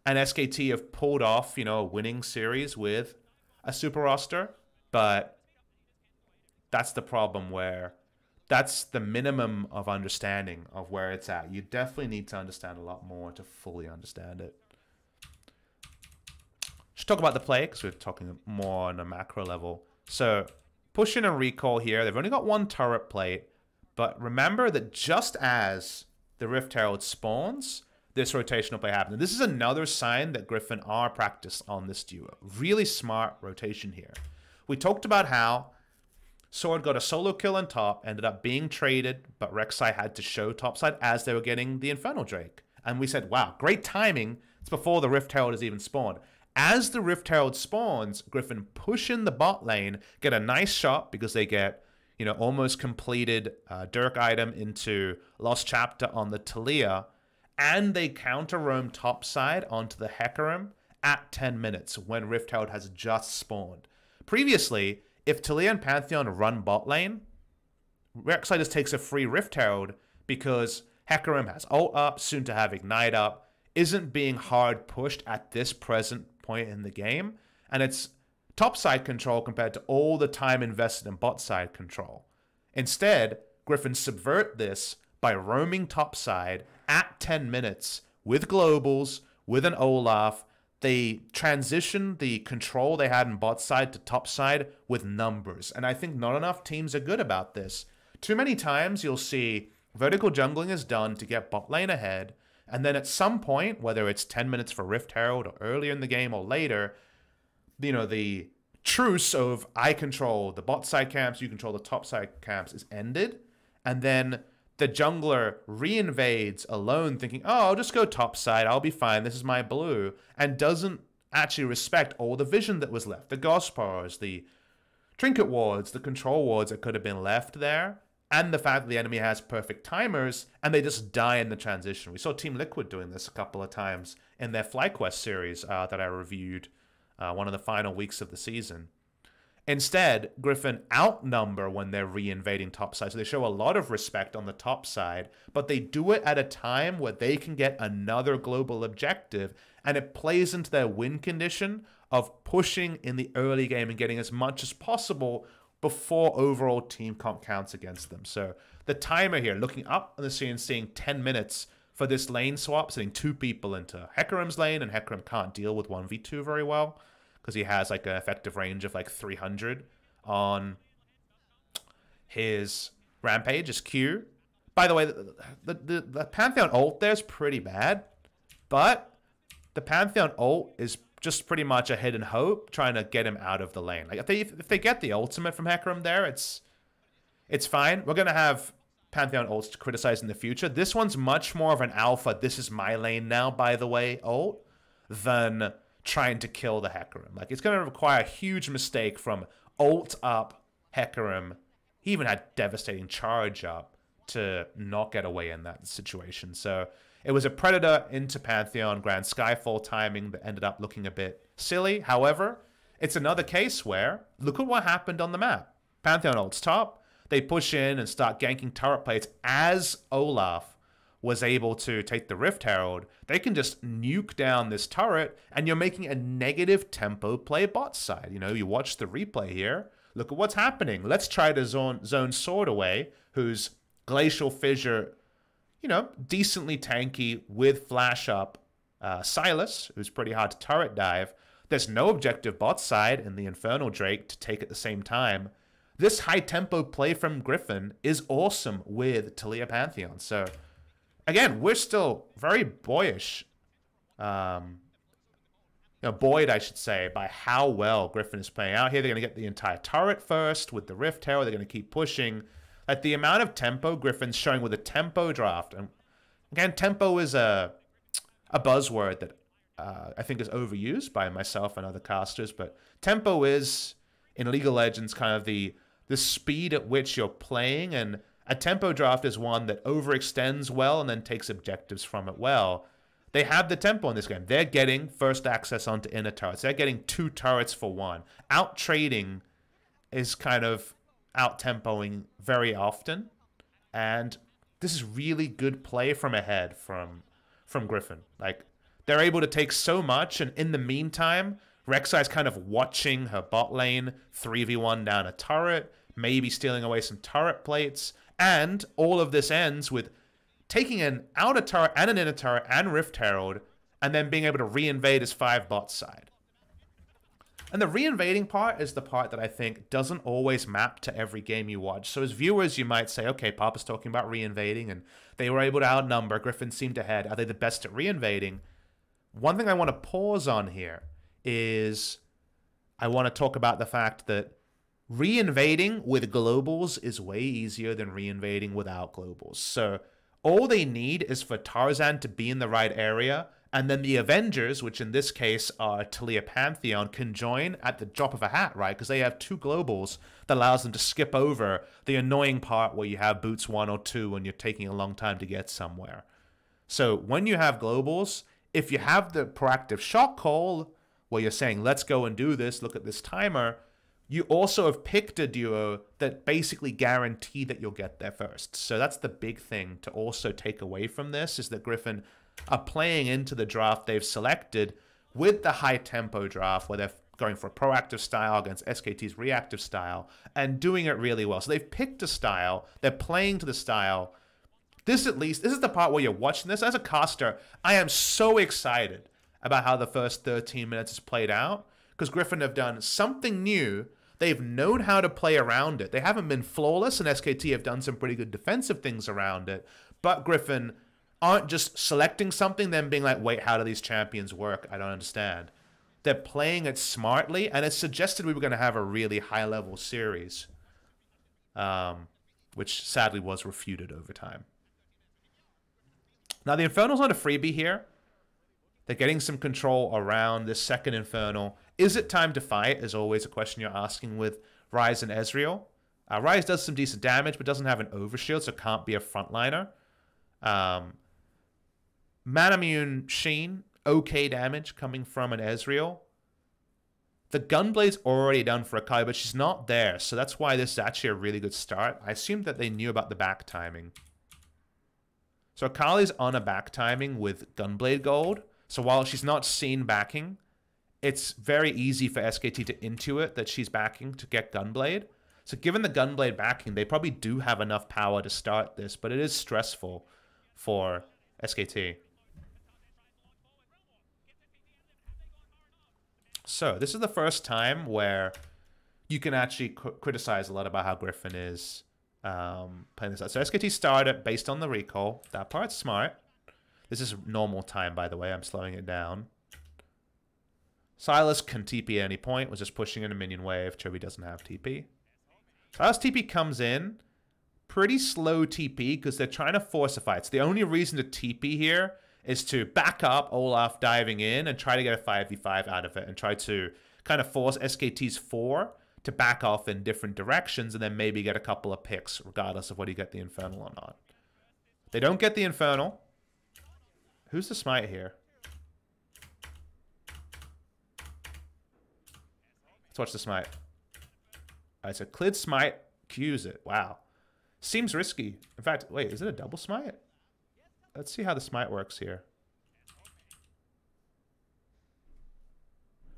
and SKT have pulled off, you know, a winning series with a super roster, but that's the problem, where that's the minimum of understanding of where it's at. You definitely need to understand a lot more to fully understand it. Should talk about the play, because we're talking more on a macro level. So, push in a recall here. They've only got one turret plate, but remember that just as the Rift Herald spawns, this rotational play happens. This is another sign that Griffin are practiced on this duo. Really smart rotation here. We talked about how Sword got a solo kill on top, ended up being traded, but Rek'Sai had to show topside as they were getting the Infernal Drake. And we said, wow, great timing. It's before the Rift Herald has even spawned. As the Rift Herald spawns, Griffin push in the bot lane, get a nice shot because they get, you know, almost completed Dirk item into Lost Chapter on the Talia, and they counter roam topside onto the Hecarim at 10 minutes when Rift Herald has just spawned. Previously, if Talia and Pantheon run bot lane, Rek'Sai just takes a free Rift Herald because Hecarim has ult up, soon to have Ignite up, isn't being hard pushed at this present point in the game, and it's topside control compared to all the time invested in bot side control. Instead, Griffin subvert this by roaming topside at 10 minutes with globals, with an Olaf. They transition the control they had in bot side to top side with numbers, and I think not enough teams are good about this. Too many times you'll see vertical jungling is done to get bot lane ahead, and then at some point, whether it's 10 minutes for Rift Herald or earlier in the game or later, you know, the truce of I control the bot side camps, you control the top side camps is ended, and then the jungler reinvades alone thinking, oh, I'll just go top side, I'll be fine, this is my blue, and doesn't actually respect all the vision that was left. The Gospars, the trinket wards, the control wards that could have been left there, and the fact that the enemy has perfect timers, and they just die in the transition. We saw Team Liquid doing this a couple of times in their FlyQuest series that I reviewed one of the final weeks of the season. Instead, Griffin outnumber when they're reinvading topside, so they show a lot of respect on the top side, but they do it at a time where they can get another global objective, and it plays into their win condition of pushing in the early game and getting as much as possible before overall team comp counts against them. So the timer here, looking up on the screen, seeing 10 minutes for this lane swap, sending 2 people into Hecarim's lane, and Hecarim can't deal with 1v2 very well because he has like an effective range of like 300 on his Rampage, his Q. By the way, the Pantheon ult there is pretty bad, but the Pantheon ult is just pretty much a hidden hope trying to get him out of the lane. Like if they get the ultimate from Hecarim there, it's fine. We're gonna have Pantheon ults to criticize in the future. This one's much more of an alpha, this is my lane now, by the way, ult, than trying to kill the Hecarim. Like, it's going to require a huge mistake from ult up Hecarim. He even had devastating charge up to not get away in that situation. So it was a Predator into Pantheon, Grand Skyfall timing that ended up looking a bit silly. However, it's another case where, look at what happened on the map. Pantheon ults top, they push in and start ganking turret plates as Olaf was able to take the Rift Herald. They can just nuke down this turret, and you're making a negative tempo play bot side. You know, you watch the replay here. Look at what's happening. Let's try to zone Sword away, who's Glacial Fissure, you know, decently tanky with flash up. Silas, who's pretty hard to turret dive. There's no objective bot side in the Infernal Drake to take at the same time. This high tempo play from Griffin is awesome with Talia Pantheon. So again, we're still very boyish, buoyed, I should say, by how well Griffin is playing out here. They're going to get the entire turret first with the Rift Herald. They're going to keep pushing. Like, the amount of tempo Griffin's showing with a tempo draft. And again, tempo is a buzzword that I think is overused by myself and other casters. But tempo is, in League of Legends, kind of the speed at which you're playing. And a tempo draft is one that overextends well and then takes objectives from it well. They have the tempo in this game. They're getting first access onto inner turrets. They're getting 2 turrets for 1. Out-trading is kind of out-tempoing very often. And this is really good play from ahead from Griffin. Like, they're able to take so much, and in the meantime, Rek'Sai's kind of watching her bot lane 3v1 down a turret, maybe stealing away some turret plates, and all of this ends with taking an outer turret and an inner turret and Rift Herald, and then being able to reinvade his 5 bot side. And the reinvading part is the part that I think doesn't always map to every game you watch. So as viewers, you might say, okay, Papa's talking about reinvading, and they were able to outnumber. Griffin seemed ahead. Are they the best at reinvading? One thing I want to pause on here is I want to talk about the fact that reinvading with globals is way easier than reinvading without globals. So all they need is for Tarzan to be in the right area, and then the Avengers, which in this case are Talia Pantheon, can join at the drop of a hat, right? Because they have 2 globals that allows them to skip over the annoying part where you have boots 1 or 2 and you're taking a long time to get somewhere. So when you have globals, if you have the proactive shot call where you're saying, let's go and do this, look at this timer, you also have picked a duo that basically guarantee that you'll get there first. So that's the big thing to also take away from this, is that Griffin are playing into the draft they've selected with the high tempo draft where they're going for a proactive style against SKT's reactive style and doing it really well. So they've picked a style, they're playing to the style. This is the part where you're watching this. As a caster, I am so excited about how the first 13 minutes has played out, because Griffin have done something new. They've known how to play around it. They haven't been flawless, and SKT have done some pretty good defensive things around it. But Griffin aren't just selecting something, then being like, wait, how do these champions work? I don't understand. They're playing it smartly, and it suggested we were going to have a really high-level series, which sadly was refuted over time. Now, the Infernal's not a freebie here. They're getting some control around this second Infernal. Is it time to fight, is always a question you're asking with Ryze and Ezreal. Ryze does some decent damage, but doesn't have an overshield, so can't be a frontliner. Manamune Sheen, okay damage coming from an Ezreal. The Gunblade's already done for Akali, but she's not there, so that's why this is actually a really good start. I assumed that they knew about the back timing. So Akali's on a back timing with Gunblade Gold, so while she's not seen backing, it's very easy for SKT to intuit that she's backing to get Gunblade. So given the Gunblade backing, they probably do have enough power to start this, but it is stressful for SKT. So this is the first time where you can actually criticize a lot about how Griffin is playing this out. So SKT started based on the recall. That part's smart. This is normal time, by the way. I'm slowing it down. Silas can TP at any point. Was just pushing in a minion wave. Chovy doesn't have TP. Silas TP comes in pretty slow TP because they're trying to force a fight. So the only reason to TP here is to back up Olaf diving in and try to get a 5v5 out of it and try to kind of force SKT's 4 to back off in different directions and then maybe get a couple of picks regardless of whether you get the Infernal or not. They don't get the Infernal. Who's the smite here? Let's watch the smite. Alright, so Clid smite, Q's it. Wow. Seems risky. In fact, wait, is it a double smite? Let's see how the smite works here.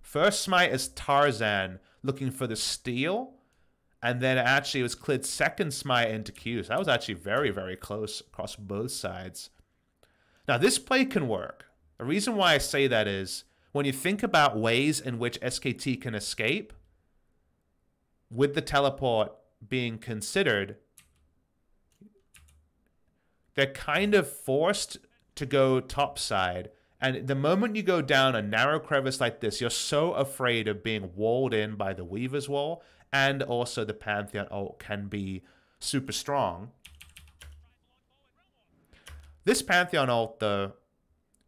First smite is Tarzan looking for the steal. And then actually it was Clid's second smite into Q. So that was actually very, very close across both sides. Now this play can work. The reason why I say that is when you think about ways in which SKT can escape, with the teleport being considered, they're kind of forced to go topside. And the moment you go down a narrow crevice like this, you're so afraid of being walled in by the Weaver's Wall, and also the Pantheon ult can be super strong. This Pantheon ult, though,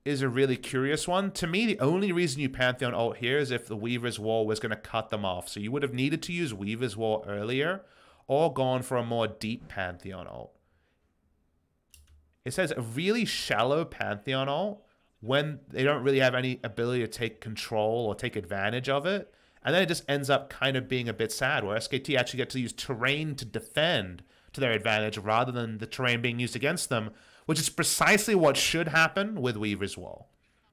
is a really curious one. To me, the only reason you Pantheon ult here is if the Weaver's Wall was going to cut them off. So you would have needed to use Weaver's Wall earlier or gone for a more deep Pantheon ult. It says a really shallow Pantheon ult when they don't really have any ability to take control or take advantage of it. And then it just ends up kind of being a bit sad where SKT actually get to use terrain to defend to their advantage rather than the terrain being used against them, which is precisely what should happen with Weaver's Wall.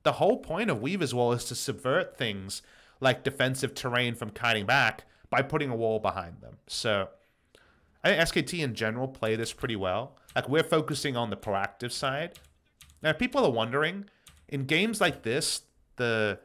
The whole point of Weaver's Wall is to subvert things like defensive terrain from kiting back by putting a wall behind them. So I think SKT in general play this pretty well. Like, we're focusing on the proactive side. Now, if people are wondering, in games like this, the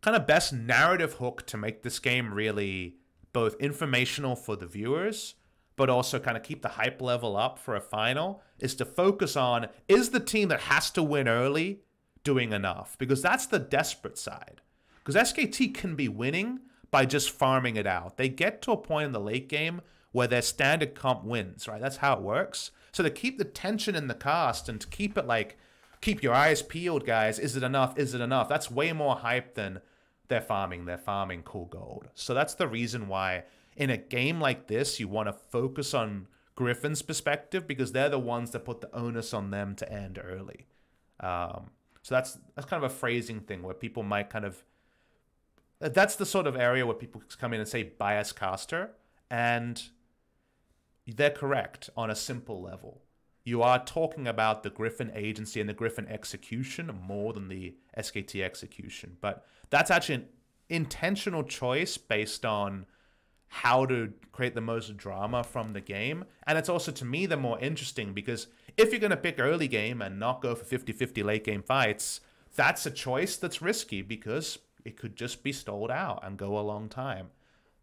kind of best narrative hook to make this game really both informational for the viewers, but also kind of keep the hype level up for a final, is to focus on, is the team that has to win early doing enough? Because that's the desperate side. Because SKT can be winning by just farming it out. They get to a point in the late game where their standard comp wins, right? That's how it works. So to keep the tension in the cast and to keep it like, keep your eyes peeled, guys. Is it enough? Is it enough? That's way more hype than they're farming cool gold. So that's the reason why in a game like this, you want to focus on Griffin's perspective because they're the ones that put the onus on them to end early. So that's kind of a phrasing thing where people might kind of... That's the sort of area where people come in and say bias caster, and they're correct on a simple level. You are talking about the Griffin agency and the Griffin execution more than the SKT execution. But that's actually an intentional choice based on how to create the most drama from the game. And it's also, to me, the more interesting because if you're going to pick early game and not go for 50-50 late game fights, that's a choice that's risky because it could just be stalled out and go a long time.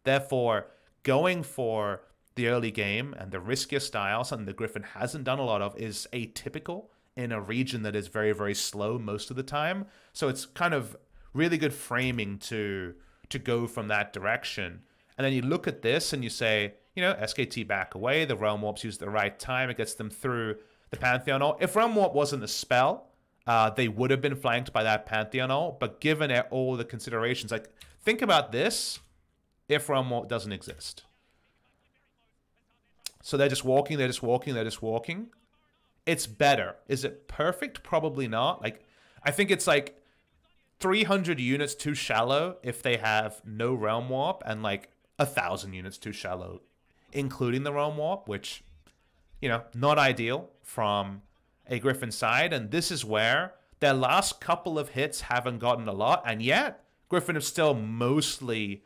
Therefore, going for the early game and the riskier style, something that Griffin hasn't done a lot of, is atypical in a region that is very, very slow most of the time. So it's kind of really good framing to go from that direction. And then you look at this and you say, you know, SKT back away, the Realm Warp's used at the right time, it gets them through the Pantheon ult. If Realm Warp wasn't a spell, they would have been flanked by that Pantheon ult, but given all the considerations, like, think about this if Realm Warp doesn't exist. So they're just walking, they're just walking, they're just walking. It's better. Is it perfect? Probably not. Like, I think it's like 300 units too shallow if they have no Realm Warp, and like 1,000 units too shallow, including the Realm Warp, which, you know, not ideal from a Griffin side. And this is where their last couple of hits haven't gotten a lot, and yet Griffin have still mostly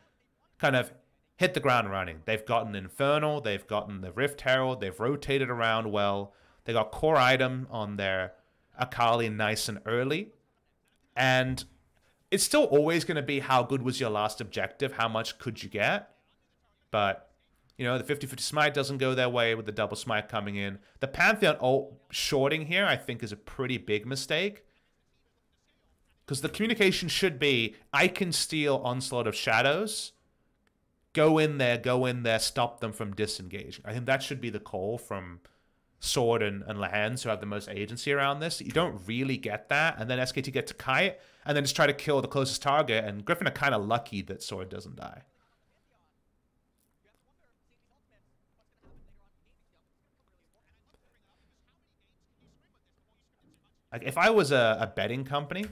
kind of hit the ground running. They've gotten Infernal, they've gotten the Rift Herald, they've rotated around well. They got core item on their Akali nice and early. And it's still always going to be how good was your last objective, how much could you get. But, you know, the 50-50 smite doesn't go their way with the double smite coming in. The Pantheon ult shorting here, I think, is a pretty big mistake. Because the communication should be, I can steal Onslaught of Shadows, go in there, stop them from disengaging. I think that should be the call from Sword and Lahans, who have the most agency around this. You don't really get that, and then SKT get to kite, and then just try to kill the closest target, and Griffin are kind of lucky that Sword doesn't die. Like, if I was a betting company,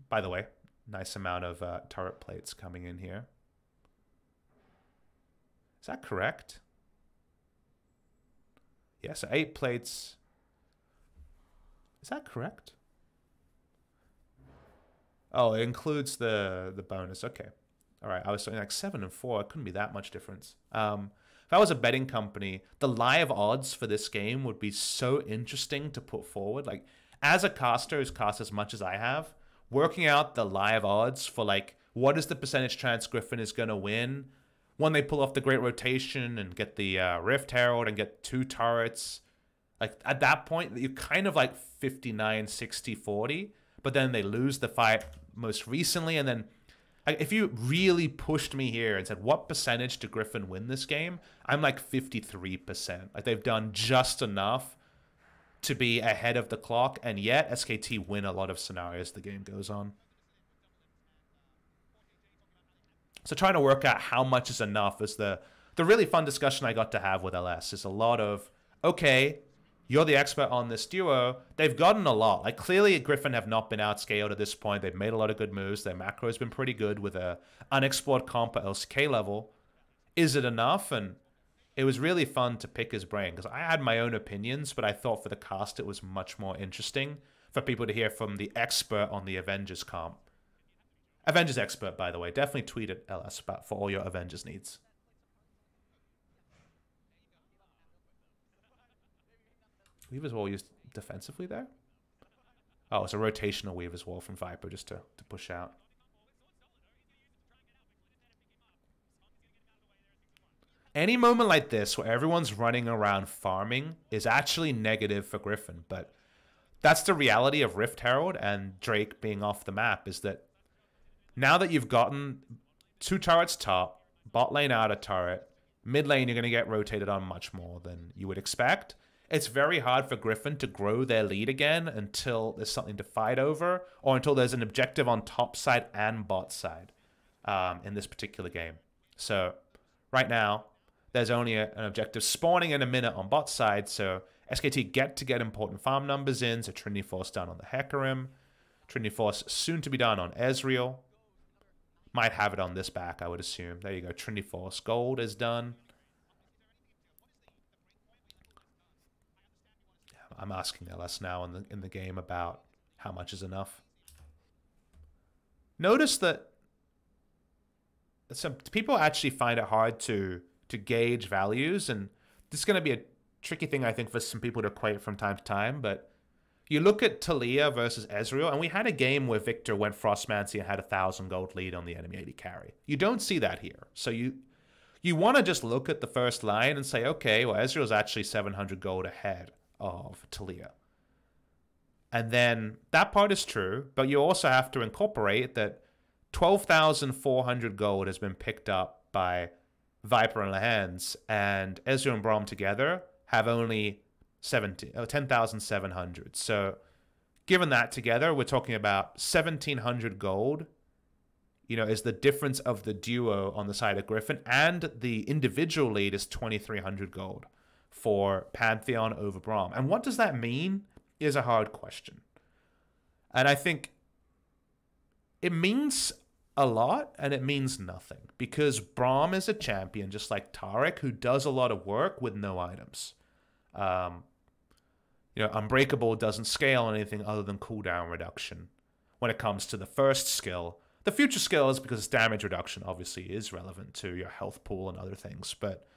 by the way, nice amount of turret plates coming in here. Is that correct? Yeah, so 8 plates. Is that correct? Oh, it includes the bonus. Okay. All right, I was saying like 7 and 4. It couldn't be that much difference. If I was a betting company, the live odds for this game would be so interesting to put forward. Like, as a caster who's cast as much as I have, working out the live odds for like, what is the percentage chance Griffin is going to win when they pull off the great rotation and get the Rift Herald and get 2 turrets. Like, at that point, you're kind of like 59, 60, 40. But then they lose the fight most recently. And then, like, if you really pushed me here and said, what percentage did Griffin win this game? I'm like 53%. Like, they've done just enough to be ahead of the clock. And yet, SKT win a lot of scenarios the game goes on. So trying to work out how much is enough is the really fun discussion I got to have with LS. Is a lot of, okay, you're the expert on this duo. They've gotten a lot. Like, clearly Griffin have not been outscaled at this point. They've made a lot of good moves. Their macro has been pretty good with a unexplored comp at LCK level. Is it enough? And it was really fun to pick his brain because I had my own opinions, but I thought for the cast it was much more interesting for people to hear from the expert on the Avengers comp. Avengers expert, by the way. Definitely tweet at LS for all your Avengers needs. Weaver's Wall used defensively there? Oh, it's a rotational Weaver's Wall from Viper just to push out. Any moment like this where everyone's running around farming is actually negative for Griffin, but that's the reality of Rift Herald and Drake being off the map, is that now that you've gotten 2 turrets top, bot lane out a turret, mid lane you're going to get rotated on much more than you would expect. It's very hard for Griffin to grow their lead again until there's something to fight over or until there's an objective on top side and bot side in this particular game. So right now, there's only an objective spawning in a minute on bot side, so SKT get important farm numbers in, so Trinity Force done on the Hecarim. Trinity Force soon to be done on Ezreal. Might have it on this back, I would assume. There you go. Trinity Force Gold is done. I'm asking LS now in the game about how much is enough. Notice that some people actually find it hard to gauge values, and this is going to be a tricky thing, I think, for some people to equate from time to time, but you look at Talia versus Ezreal, and we had a game where Victor went Frostmancy and had 1,000 gold lead on the enemy AD carry. You don't see that here. So you want to just look at the first line and say, okay, well, Ezreal's actually 700 gold ahead of Talia. And then that part is true, but you also have to incorporate that 12,400 gold has been picked up by Viper and Lahans, and Ezreal and Braum together have only 10,700. So given that together, we're talking about 1,700 gold, you know, is the difference of the duo on the side of Griffin, and the individual lead is 2,300 gold for Pantheon over Braum. And what does that mean is a hard question. And I think it means a lot and it means nothing, because Braum is a champion just like Taric who does a lot of work with no items. You know, Unbreakable doesn't scale on anything other than cooldown reduction when it comes to the first skill. The future skills, because damage reduction obviously is relevant to your health pool and other things. But,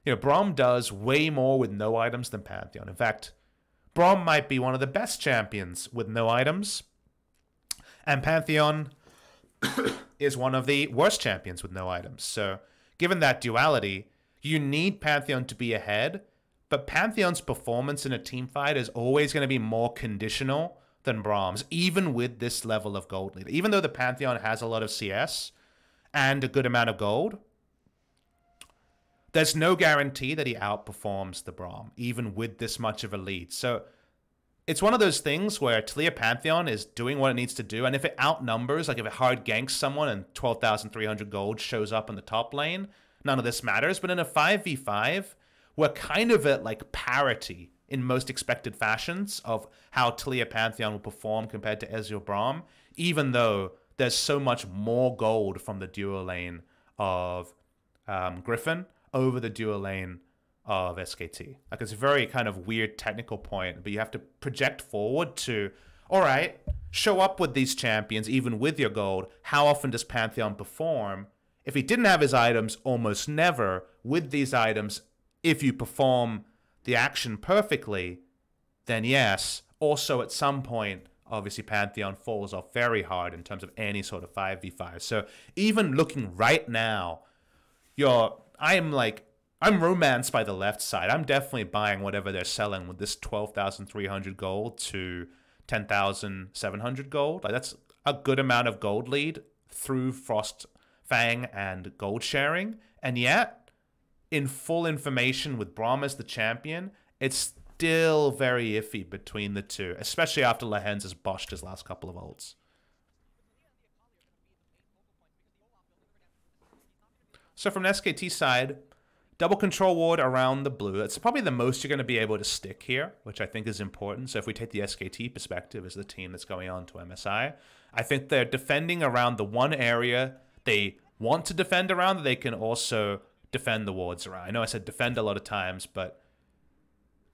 you know, Braum does way more with no items than Pantheon. In fact, Braum might be one of the best champions with no items. And Pantheon is one of the worst champions with no items. So, given that duality, you need Pantheon to be ahead. But Pantheon's performance in a team fight is always going to be more conditional than Braum's, even with this level of gold lead. Even though the Pantheon has a lot of CS and a good amount of gold, there's no guarantee that he outperforms the Braum, even with this much of a lead. So it's one of those things where Taliyah Pantheon is doing what it needs to do, and if it outnumbers, like if it hard ganks someone and 12,300 gold shows up in the top lane, none of this matters. But in a 5v5, we're kind of at like parity in most expected fashions of how Taliyah Pantheon will perform compared to Ezreal Braum, even though there's so much more gold from the duo lane of Griffin over the duo lane of SKT. Like, it's a very kind of weird technical point, but you have to project forward to, all right, show up with these champions, even with your gold. How often does Pantheon perform? If he didn't have his items, almost never. With these items, if you perform the action perfectly, then yes. Also, at some point, obviously, Pantheon falls off very hard in terms of any sort of 5v5. So even looking right now, I'm romanced by the left side. I'm definitely buying whatever they're selling with this 12,300 gold to 10,700 gold. Like, that's a good amount of gold lead through Frost Fang and gold sharing. And yet, in full information with Braum as the champion, it's still very iffy between the two, especially after Lehens has botched his last couple of ults. So from an SKT side, double control ward around the blue. That's probably the most you're going to be able to stick here, which I think is important. So if we take the SKT perspective as the team that's going on to MSI, I think they're defending around the one area they want to defend around that they can also defend the wards around. I know I said defend a lot of times, but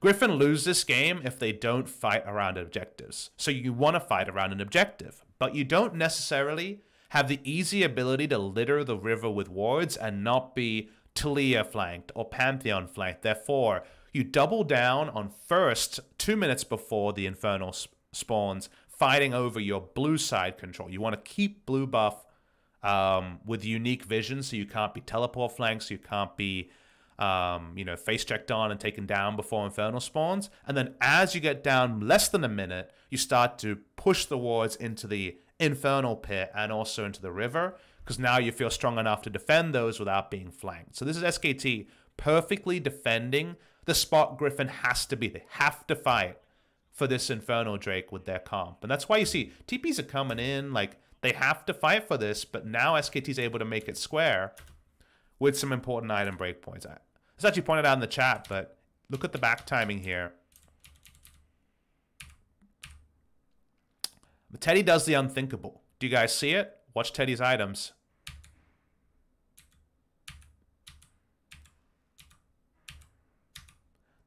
Griffin lose this game if they don't fight around objectives. So you want to fight around an objective, but you don't necessarily have the easy ability to litter the river with wards and not be Taliyah flanked or Pantheon flanked. Therefore, you double down on first 2 minutes before the Infernal spawns, fighting over your blue side control. You want to keep blue buff with unique vision, so you can't be teleport flanked, so you can't be face checked on and taken down before Infernal spawns. And then as you get down less than a minute, you start to push the wards into the Infernal pit and also into the river, because now you feel strong enough to defend those without being flanked. So this is SKT perfectly defending the spot Griffin has to be. They have to fight for this Infernal Drake with their comp. And that's why you see TPs are coming in, like, they have to fight for this, but now SKT's able to make it square with some important item breakpoints. It's actually pointed out in the chat, but look at the back timing here. But Teddy does the unthinkable. Do you guys see it? Watch Teddy's items.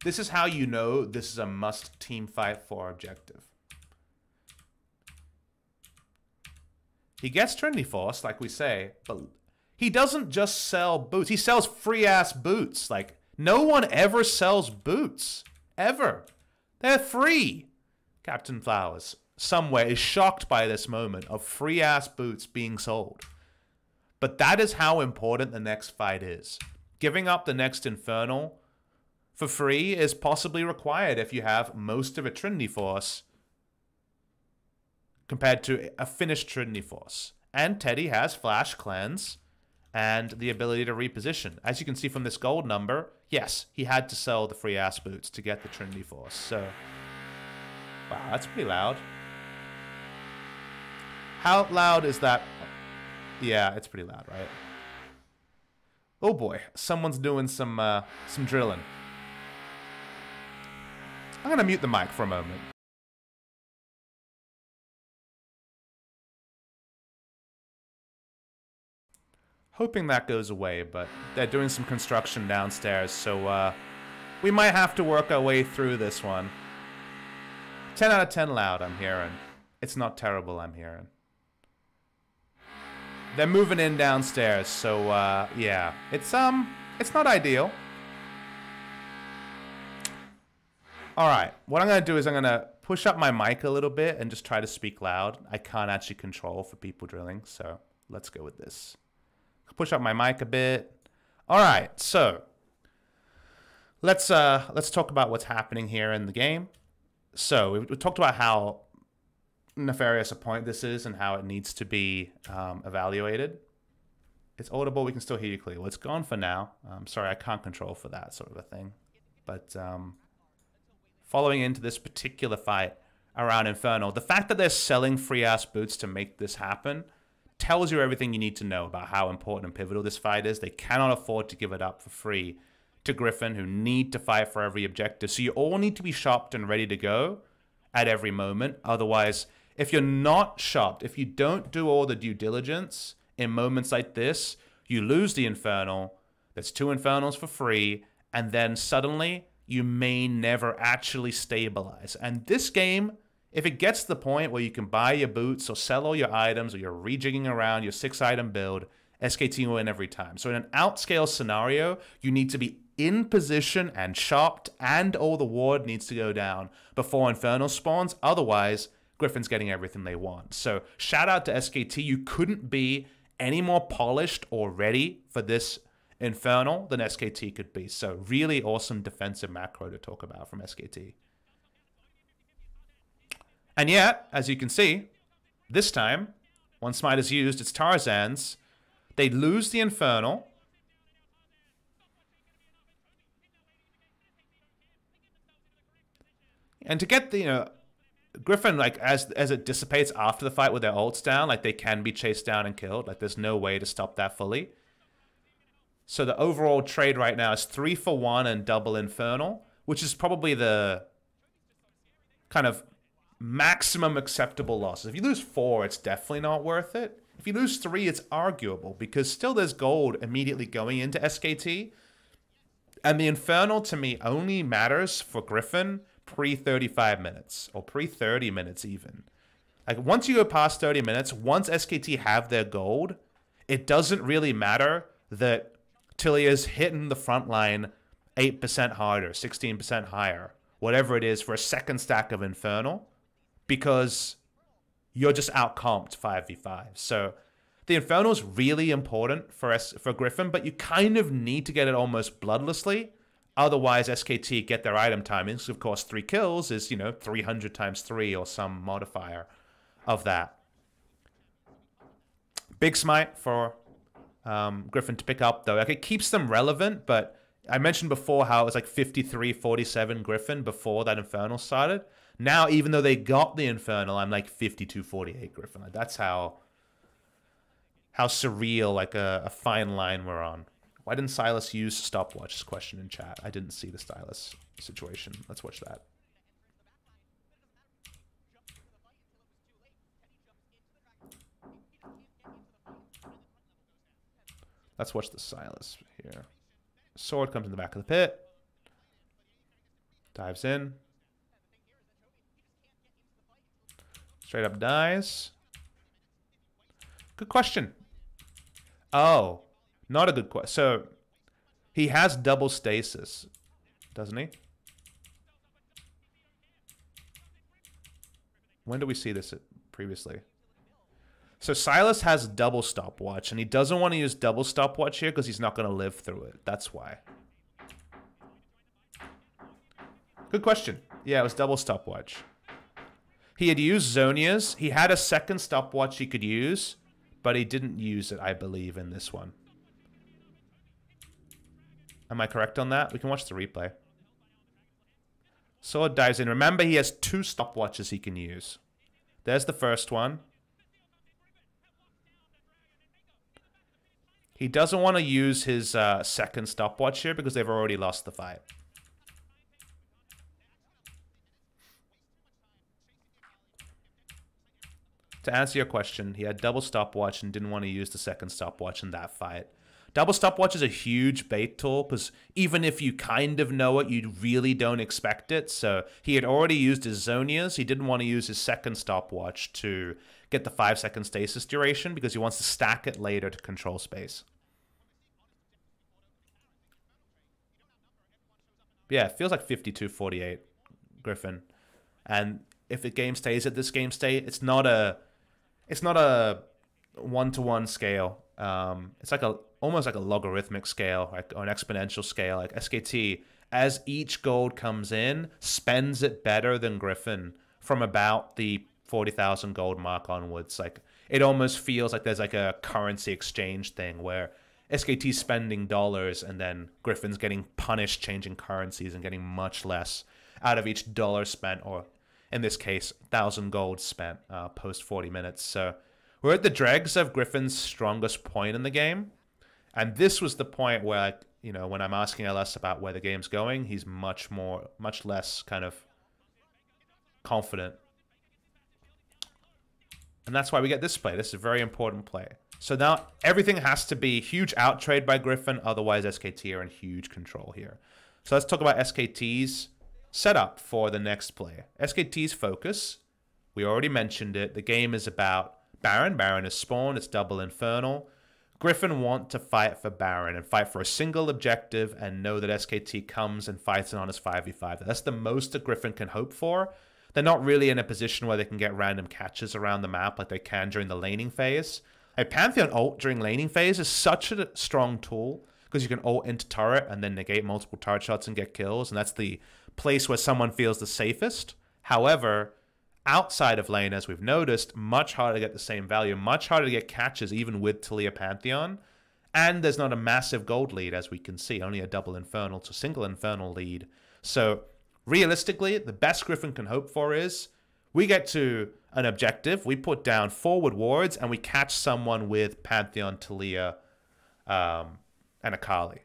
This is how you know this is a must team fight for objective. He gets Trinity Force, like we say, but he doesn't just sell boots. He sells free-ass boots. Like, no one ever sells boots. Ever. They're free. Captain Flowers, somewhere, is shocked by this moment of free-ass boots being sold. But that is how important the next fight is. Giving up the next Infernal for free is possibly required if you have most of a Trinity Force compared to a finished Trinity Force. And Teddy has Flash Cleanse and the ability to reposition. As you can see from this gold number, yes, he had to sell the free ass boots to get the Trinity Force. So, wow, that's pretty loud. How loud is that? Yeah, it's pretty loud, right? Oh boy, someone's doing some drilling. I'm gonna mute the mic for a moment. Hoping that goes away, but they're doing some construction downstairs, so we might have to work our way through this one. 10 out of 10 loud, I'm hearing. It's not terrible, I'm hearing. They're moving in downstairs, so yeah, it's not ideal. All right, what I'm gonna do is I'm gonna push up my mic a little bit and just try to speak loud. I can't actually control for people drilling, so let's go with this. Push up my mic a bit. All right, so let's talk about what's happening here in the game. So we talked about how nefarious a point this is and how it needs to be evaluated. It's audible. We can still hear you clearly. Well, it's gone for now. I'm sorry, I can't control for that sort of a thing. But following into this particular fight around Infernal, the fact that they're selling free-ass boots to make this happen tells you everything you need to know about how important and pivotal this fight is. They cannot afford to give it up for free to Griffin, who need to fight for every objective. So you all need to be shopped and ready to go at every moment. Otherwise, if you're not shopped, if you don't do all the due diligence in moments like this, you lose the Infernal. There's 2 Infernals for free, and then suddenly you may never actually stabilize. And this game, if it gets to the point where you can buy your boots or sell all your items or you're rejigging around your 6-item build, SKT will win every time. So in an outscale scenario, you need to be in position and shopped, and all the ward needs to go down before Infernal spawns. Otherwise, Griffin's getting everything they want. So shout out to SKT. You couldn't be any more polished or ready for this Infernal than SKT could be. So really awesome defensive macro to talk about from SKT. And yet, as you can see, this time, one smite is used, it's Tarzan's. They lose the Infernal. And to get the, Griffin, like, as it dissipates after the fight with their ults down, like, they can be chased down and killed. Like, there's no way to stop that fully. So the overall trade right now is 3 for 1 and double Infernal, which is probably the kind of maximum acceptable losses. If you lose 4, it's definitely not worth it. If you lose 3, it's arguable, because still there's gold immediately going into SKT. And the Infernal, to me, only matters for Griffin pre-35 minutes, or pre-30 minutes even. Like, once you go past 30 minutes, once SKT have their gold, it doesn't really matter that Tilia's hitting the front line 8% harder, 16% higher, whatever it is, for a second stack of Infernal, because you're just out-comped 5v5. So the Infernal is really important for Griffin, but you kind of need to get it almost bloodlessly. Otherwise, SKT get their item timings. Of course, 3 kills is, 300 times 3 or some modifier of that. Big smite for Griffin to pick up, though. Like, it keeps them relevant, but I mentioned before how it was like 53-47 Griffin before that Infernal started. Now, even though they got the Infernal, I'm like 52-48 Griffin. Like, that's how surreal, like, a fine line we're on. Why didn't Silas use stopwatch? This question in chat. I didn't see the Silas situation. Let's watch that. Let's watch the Silas here. Sword comes in the back of the pit. Dives in. Straight up dies. Good question. Oh, not a good question. So, he has double stasis, doesn't he? When did we see this previously? So Silas has double stopwatch, and he doesn't want to use double stopwatch here because he's not going to live through it. That's why. Good question. Yeah, it was double stopwatch. He had used Zonia's. He had a second stopwatch he could use, but he didn't use it, I believe, in this one. Am I correct on that? We can watch the replay. Sword dives in. Remember, he has 2 stopwatches he can use. There's the first one. He doesn't want to use his second stopwatch here because they've already lost the fight. To answer your question, he had double stopwatch and didn't want to use the second stopwatch in that fight. Double stopwatch is a huge bait tool because even if you kind of know it, you really don't expect it. So he had already used his Zonias. He didn't want to use his second stopwatch to get the 5-second stasis duration because he wants to stack it later to control space. Yeah, it feels like 52-48 Griffin. And if the game stays at this game state, it's not a one-to-one scale. It's like almost like a logarithmic scale, like, or an exponential scale. Like SKT, as each gold comes in, spends it better than Griffin from about the 40,000 gold mark onwards. Like, it almost feels like there's like a currency exchange thing where SKT's spending dollars and then Griffin's getting punished changing currencies and getting much less out of each dollar spent, or in this case, 1,000 gold spent post 40 minutes. So we're at the dregs of Griffin's strongest point in the game. And this was the point where, like, you know, when I'm asking LS about where the game's going, he's much less kind of confident. And that's why we get this play. This is a very important play. So now everything has to be huge out trade by Griffin, otherwise SKT are in huge control here. So let's talk about SKT's setup for the next play. SKT's focus, we already mentioned it. The game is about Baron. Baron is spawned. It's double Infernal. Griffin want to fight for Baron and fight for a single objective and know that SKT comes and fights it on his 5v5. That's the most that Griffin can hope for. They're not really in a position where they can get random catches around the map like they can during the laning phase. A Pantheon ult during laning phase is such a strong tool because you can ult into turret and then negate multiple turret shots and get kills, and that's the place where someone feels the safest. However, outside of lane, as we've noticed, much harder to get the same value, much harder to get catches even with Taliyah Pantheon, and there's not a massive gold lead as we can see, only a double Infernal to single Infernal lead. So realistically, the best Griffin can hope for is we get to an objective, we put down forward wards, and we catch someone with Pantheon, Taliyah, and Akali.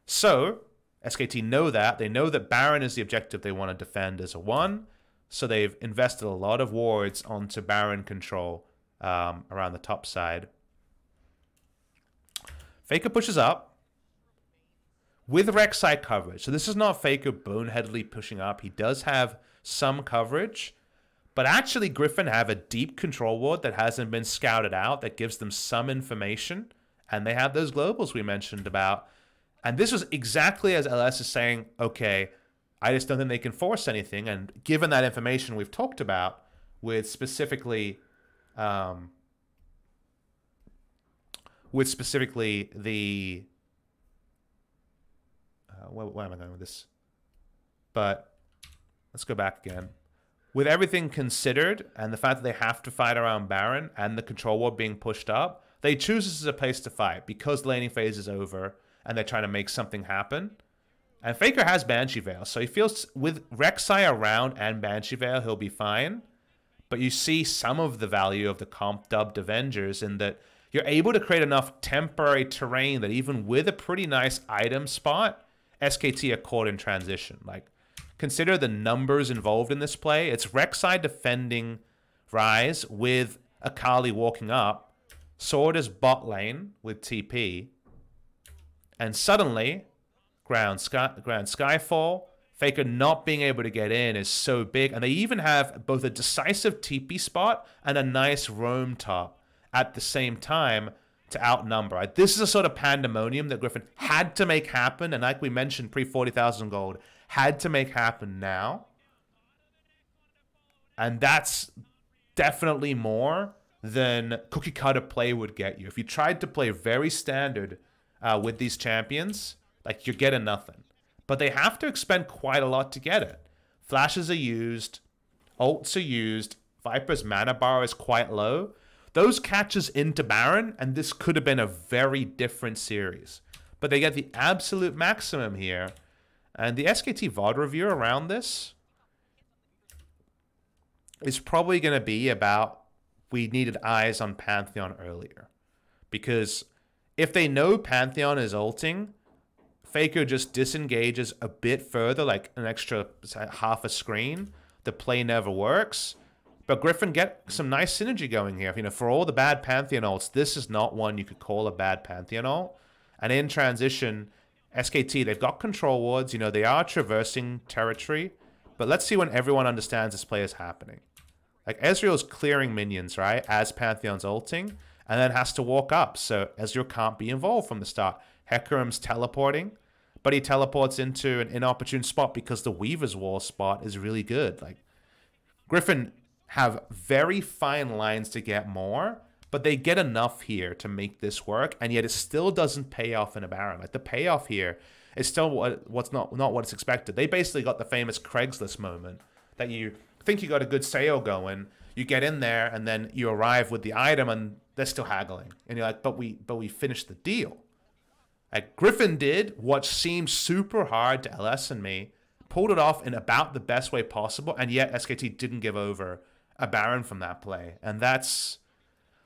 So SKT know that. They know that Baron is the objective they want to defend as a 1. So they've invested a lot of wards onto Baron control around the top side. Faker pushes up with Rek'Sai coverage. So this is not Faker boneheadedly pushing up. He does have some coverage. But actually, Griffin have a deep control ward that hasn't been scouted out that gives them some information. And they have those globals we mentioned about. And this was exactly as LS is saying, okay, I just don't think they can force anything. And given that information we've talked about with specifically the where am I going with this? But let's go back again. With everything considered and the fact that they have to fight around Baron and the control ward being pushed up, they choose this as a place to fight because the laning phase is over and they're trying to make something happen. And Faker has Banshee Veil, so he feels with Rek'Sai around and Banshee Veil, he'll be fine. But you see some of the value of the comp dubbed Avengers in that you're able to create enough temporary terrain that even with a pretty nice item spot, SKT are caught in transition. Like, consider the numbers involved in this play. It's Rek'Sai defending Ryze with Akali walking up. Sword is bot lane with TP. And suddenly, Ground Skyfall, Faker not being able to get in is so big. And they even have both a decisive TP spot and a nice roam top at the same time to outnumber. Right? This is a sort of pandemonium that Griffin had to make happen. And like we mentioned, pre-40,000 gold, had to make happen now. And that's definitely more than cookie cutter play would get you. If you tried to play very standard with these champions, like, you're getting nothing. But they have to expend quite a lot to get it. Flashes are used. Ults are used. Viper's mana bar is quite low. Those catches into Baron, and this could have been a very different series. But they get the absolute maximum here. And the SKT VOD review around this is probably going to be about we needed eyes on Pantheon earlier. Because if they know Pantheon is ulting, Faker just disengages a bit further, like an extra half a screen. The play never works. But Griffin get some nice synergy going here. You know, for all the bad Pantheon ults, this is not one you could call a bad Pantheon ult. And in transition, SKT, they've got control wards. You know, they are traversing territory. But let's see when everyone understands this play is happening. Like, Ezreal's clearing minions, right, as Pantheon's ulting, and then has to walk up. So Ezreal can't be involved from the start. Hecarim's teleporting, but he teleports into an inopportune spot because the Weaver's Wall spot is really good. Like, Griffin have very fine lines to get more, but they get enough here to make this work, and yet it still doesn't pay off in a Baron. Like, the payoff here is still what's not what's expected. They basically got the famous Craigslist moment that you think you got a good sale going, You get in there, and then you arrive with the item, and they're still haggling. And you're like, but we finished the deal. Like, Griffin did what seemed super hard to LS and me, pulled it off in about the best way possible, and yet SKT didn't give over a Baron from that play. And that's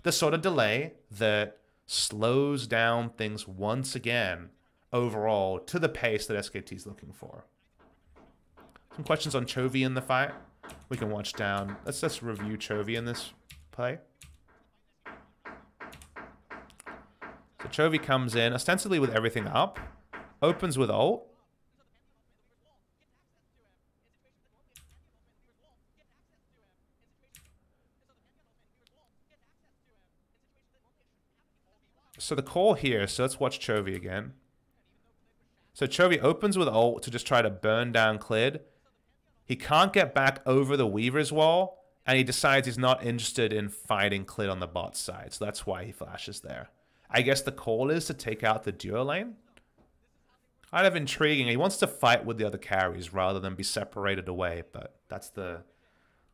the sort of delay that slows down things once again overall to the pace that SKT is looking for. Some questions on Chovy in the fight. We can watch down. Let's just review Chovy in this play. So Chovy comes in ostensibly with everything up, opens with ult. So the call here, so let's watch Chovy again. So Chovy opens with ult to just try to burn down Clid. He can't get back over the Weaver's wall, and he decides he's not interested in fighting Clid on the bot side. So that's why he flashes there. I guess the call is to take out the duo lane. Kind of intriguing. He wants to fight with the other carries rather than be separated away, but that's the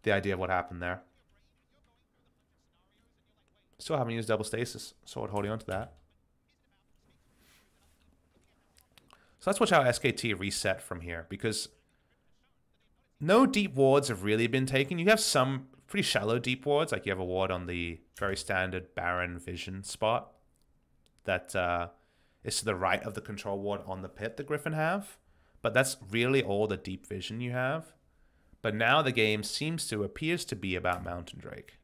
idea of what happened there. Still haven't used double stasis. Sword holding on to that. So let's watch how SKT reset from here, because no deep wards have really been taken. You have some pretty shallow deep wards, like you have a ward on the very standard Baron Vision spot that is to the right of the control ward on the pit that Griffin have. But that's really all the deep vision you have. But now the game appears to be about Mountain Drake.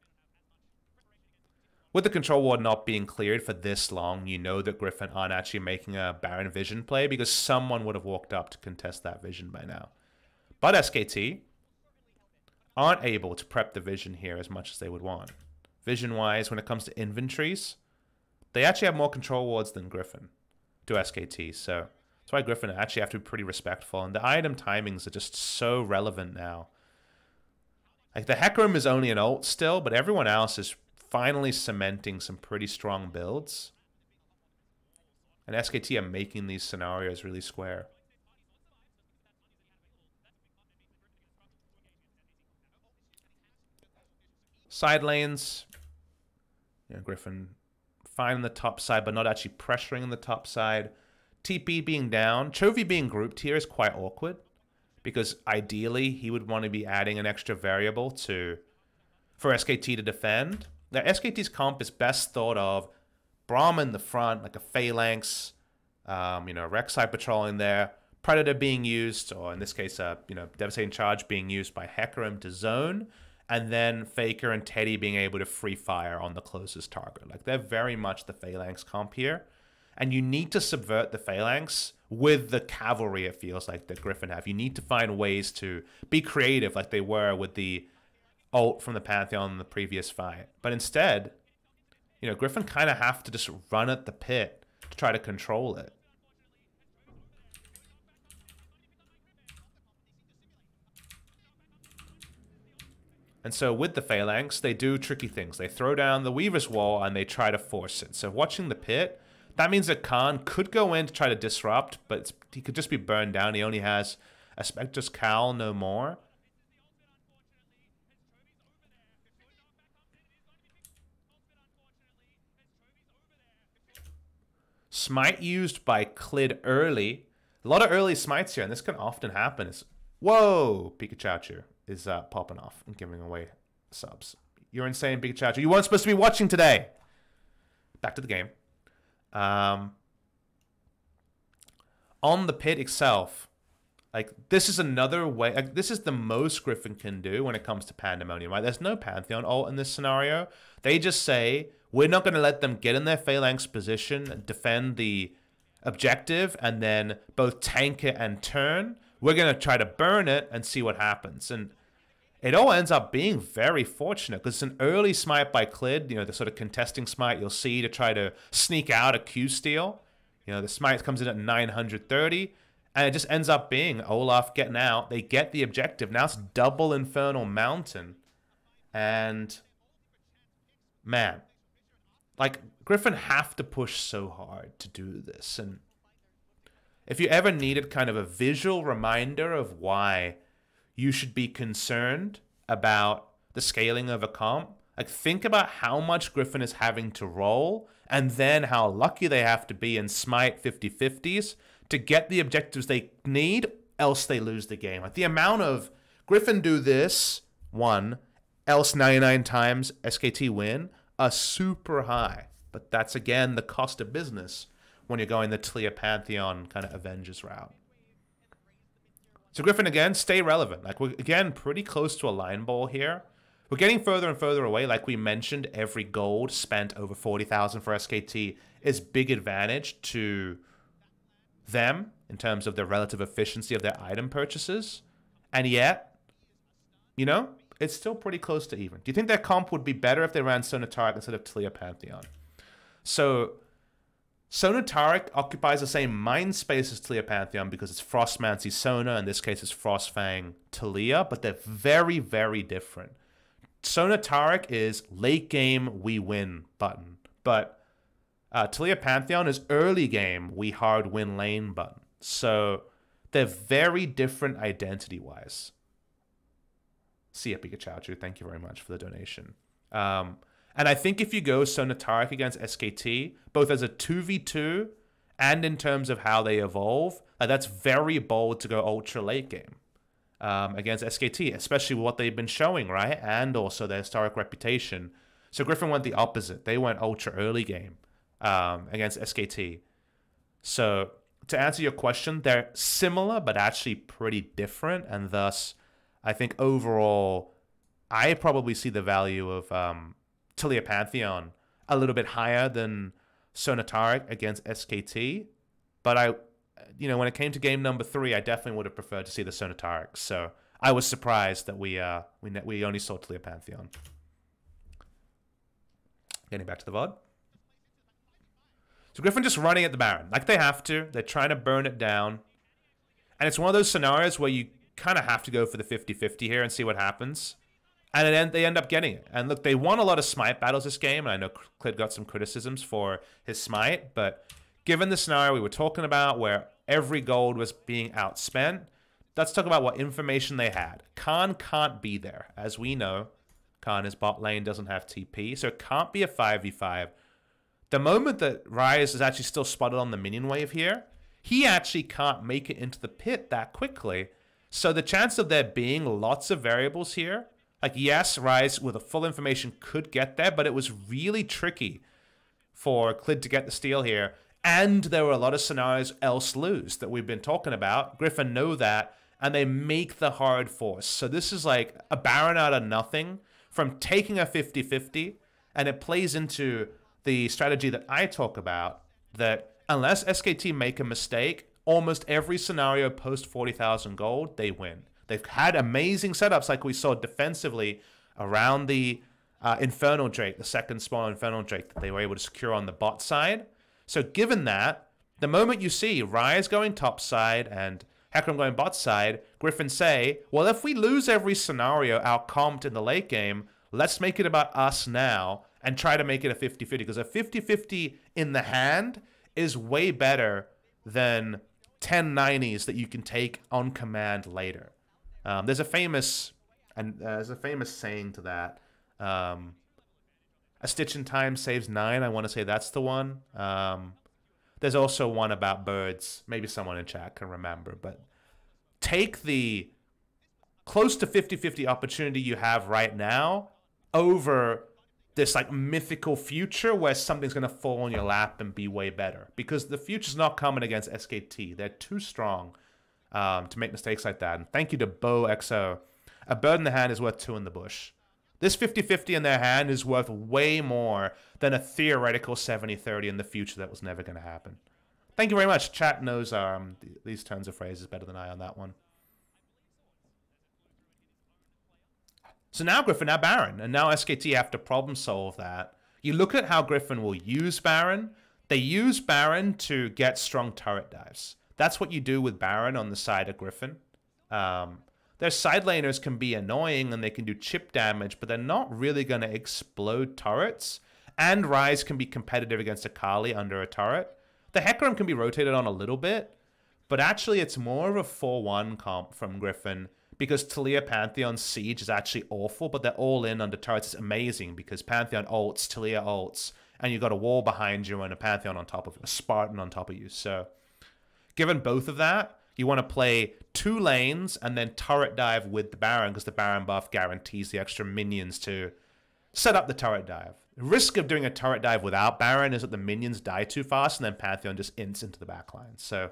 With the control ward not being cleared for this long, you know that Griffin aren't actually making a Baron Vision play because someone would have walked up to contest that vision by now. But SKT aren't able to prep the vision here as much as they would want. Vision-wise, when it comes to inventories, they actually have more control wards than Griffin to SKT. So that's why Griffin actually have to be pretty respectful. And the item timings are just so relevant now. Like, the Hecarim is only an ult still, but everyone else is finally cementing some pretty strong builds. And SKT are making these scenarios really square. Side lanes. You know, Griffin fine on the top side, but not actually pressuring on the top side. TP being down. Chovy being grouped here is quite awkward, because ideally he would want to be adding an extra variable for SKT to defend. Now, SKT's comp is best thought of Braum in the front, like a Phalanx, you know, Rek'Sai patrolling there, Predator being used, or in this case, you know, Devastating Charge being used by Hecarim to zone, and then Faker and Teddy being able to free fire on the closest target. Like, they're very much the Phalanx comp here. And you need to subvert the Phalanx with the cavalry, it feels like, that Griffin have. You need to find ways to be creative like they were with the ult from the Pantheon in the previous fight. But instead, you know, Griffin kind of have to just run at the pit to try to control it. And so with the Phalanx, they do tricky things. They throw down the Weaver's wall and they try to force it. So watching the pit, that means that Khan could go in to try to disrupt, but he could just be burned down. He only has a Spectre's Cowl, no more. Smite used by Clid early. A lot of early smites here, and this can often happen. Is whoa, Pikachu is popping off and giving away subs. You're insane, Pikachu. You weren't supposed to be watching today. Back to the game. On the pit itself, like, this is another way. Like, this is the most Griffin can do when it comes to Pandemonium. Right? There's no Pantheon ult in this scenario. They just say, we're not going to let them get in their Phalanx position, defend the objective, and then both tank it and turn. We're going to try to burn it and see what happens. And it all ends up being very fortunate, because it's an early smite by Clid, you know, the sort of contesting smite you'll see to try to sneak out a Q steal. You know, the smite comes in at 930, and it just ends up being Olaf getting out. They get the objective. Now it's double Infernal Mountain. And, man, like, Griffin have to push so hard to do this. And if you ever needed kind of a visual reminder of why you should be concerned about the scaling of a comp, like think about how much Griffin is having to roll and then how lucky they have to be in Smite 50-50s to get the objectives they need, else they lose the game. Like the amount of Griffin do this, one, else 99 times SKT win, are super high. But that's, again, the cost of business when you're going the Taliyah Pantheon kind of Avengers route. So Griffin, again, stay relevant. Like, we're, again, pretty close to a line ball here. We're getting further and further away. Like we mentioned, every gold spent over 40,000 for SKT is big advantage to them in terms of the relative efficiency of their item purchases. And yet, you know, it's still pretty close to even. Do you think their comp would be better if they ran Sonataric instead of Taliyah Pantheon? So Sonataric occupies the same mind space as Taliyah Pantheon because it's Frostmancy Sona. In this case, it's Frostfang Taliyah, but they're very, very different. Sonataric is late game, we win button. But Taliyah Pantheon is early game, we hard win lane button. So they're very different identity-wise. See ya, Pikachu. Thank you very much for the donation. And I think if you go Sonataric against SKT, both as a 2v2 and in terms of how they evolve, that's very bold to go ultra late game against SKT, especially with what they've been showing, right? And also their historic reputation. So Griffin went the opposite. They went ultra early game against SKT. So to answer your question, they're similar, but actually pretty different. And thus, I think overall, I probably see the value of Taliyah Pantheon a little bit higher than Sonataric against SKT. But when it came to game number 3, I definitely would have preferred to see the Sonataric. So I was surprised that we only saw Taliyah Pantheon. Getting back to the VOD. So Griffin just running at the Baron. Like they have to. They're trying to burn it down. And it's one of those scenarios where you kind of have to go for the 50-50 here and see what happens. And then they end up getting it. And look, they won a lot of Smite battles this game. And I know Clid got some criticisms for his Smite. But given the scenario we were talking about where every gold was being outspent, let's talk about what information they had. Khan can't be there. As we know, Khan is bot lane, doesn't have TP. So it can't be a 5v5. The moment that Ryze is actually still spotted on the minion wave here, he actually can't make it into the pit that quickly. So the chance of there being lots of variables here, like yes, Ryze with a full information could get there, but it was really tricky for Clid to get the steal here. And there were a lot of scenarios else lose that we've been talking about. Griffin know that, and they make the hard force. So this is like a Baron out of nothing from taking a 50-50, and it plays into the strategy that I talk about, that unless SKT make a mistake, almost every scenario post 40,000 gold, they win. They've had amazing setups like we saw defensively around the Infernal Drake, the second spawn Infernal Drake that they were able to secure on the bot side. So given that, the moment you see Ryze going top side and Hecarim going bot side, Griffin say, well, if we lose every scenario outcomped in the late game, let's make it about us now and try to make it a 50-50. Because a 50-50 in the hand is way better than 10 90s that you can take on command later. There's a famous saying to that. A stitch in time saves 9. I want to say that's the one. There's also one about birds. Maybe someone in chat can remember. But take the close to 50-50 opportunity you have right now over this like mythical future where something's going to fall on your lap and be way better. Because the future's not coming against SKT. They're too strong to make mistakes like that. And thank you to BoXO. A bird in the hand is worth 2 in the bush. This 50-50 in their hand is worth way more than a theoretical 70-30 in the future that was never going to happen. Thank you very much. Chat knows these turns of phrases better than I on that one. So now Griffin, now Baron, and now SKT have to problem solve that. You look at how Griffin will use Baron. They use Baron to get strong turret dives. That's what you do with Baron on the side of Griffin. Their side laners can be annoying and they can do chip damage, but they're not really going to explode turrets. And Ryze can be competitive against Akali under a turret. The Hecarim can be rotated on a little bit, but actually it's more of a 4-1 comp from Griffin because Taliyah Pantheon's siege is actually awful, but they're all in under turrets. It's amazing because Pantheon ults, Taliyah ults, and you've got a wall behind you and a Pantheon on top of you, a Spartan on top of you. So given both of that, you want to play 2 lanes and then turret dive with the Baron because the Baron buff guarantees the extra minions to set up the turret dive. The risk of doing a turret dive without Baron is that the minions die too fast and then Pantheon just ints into the backline. So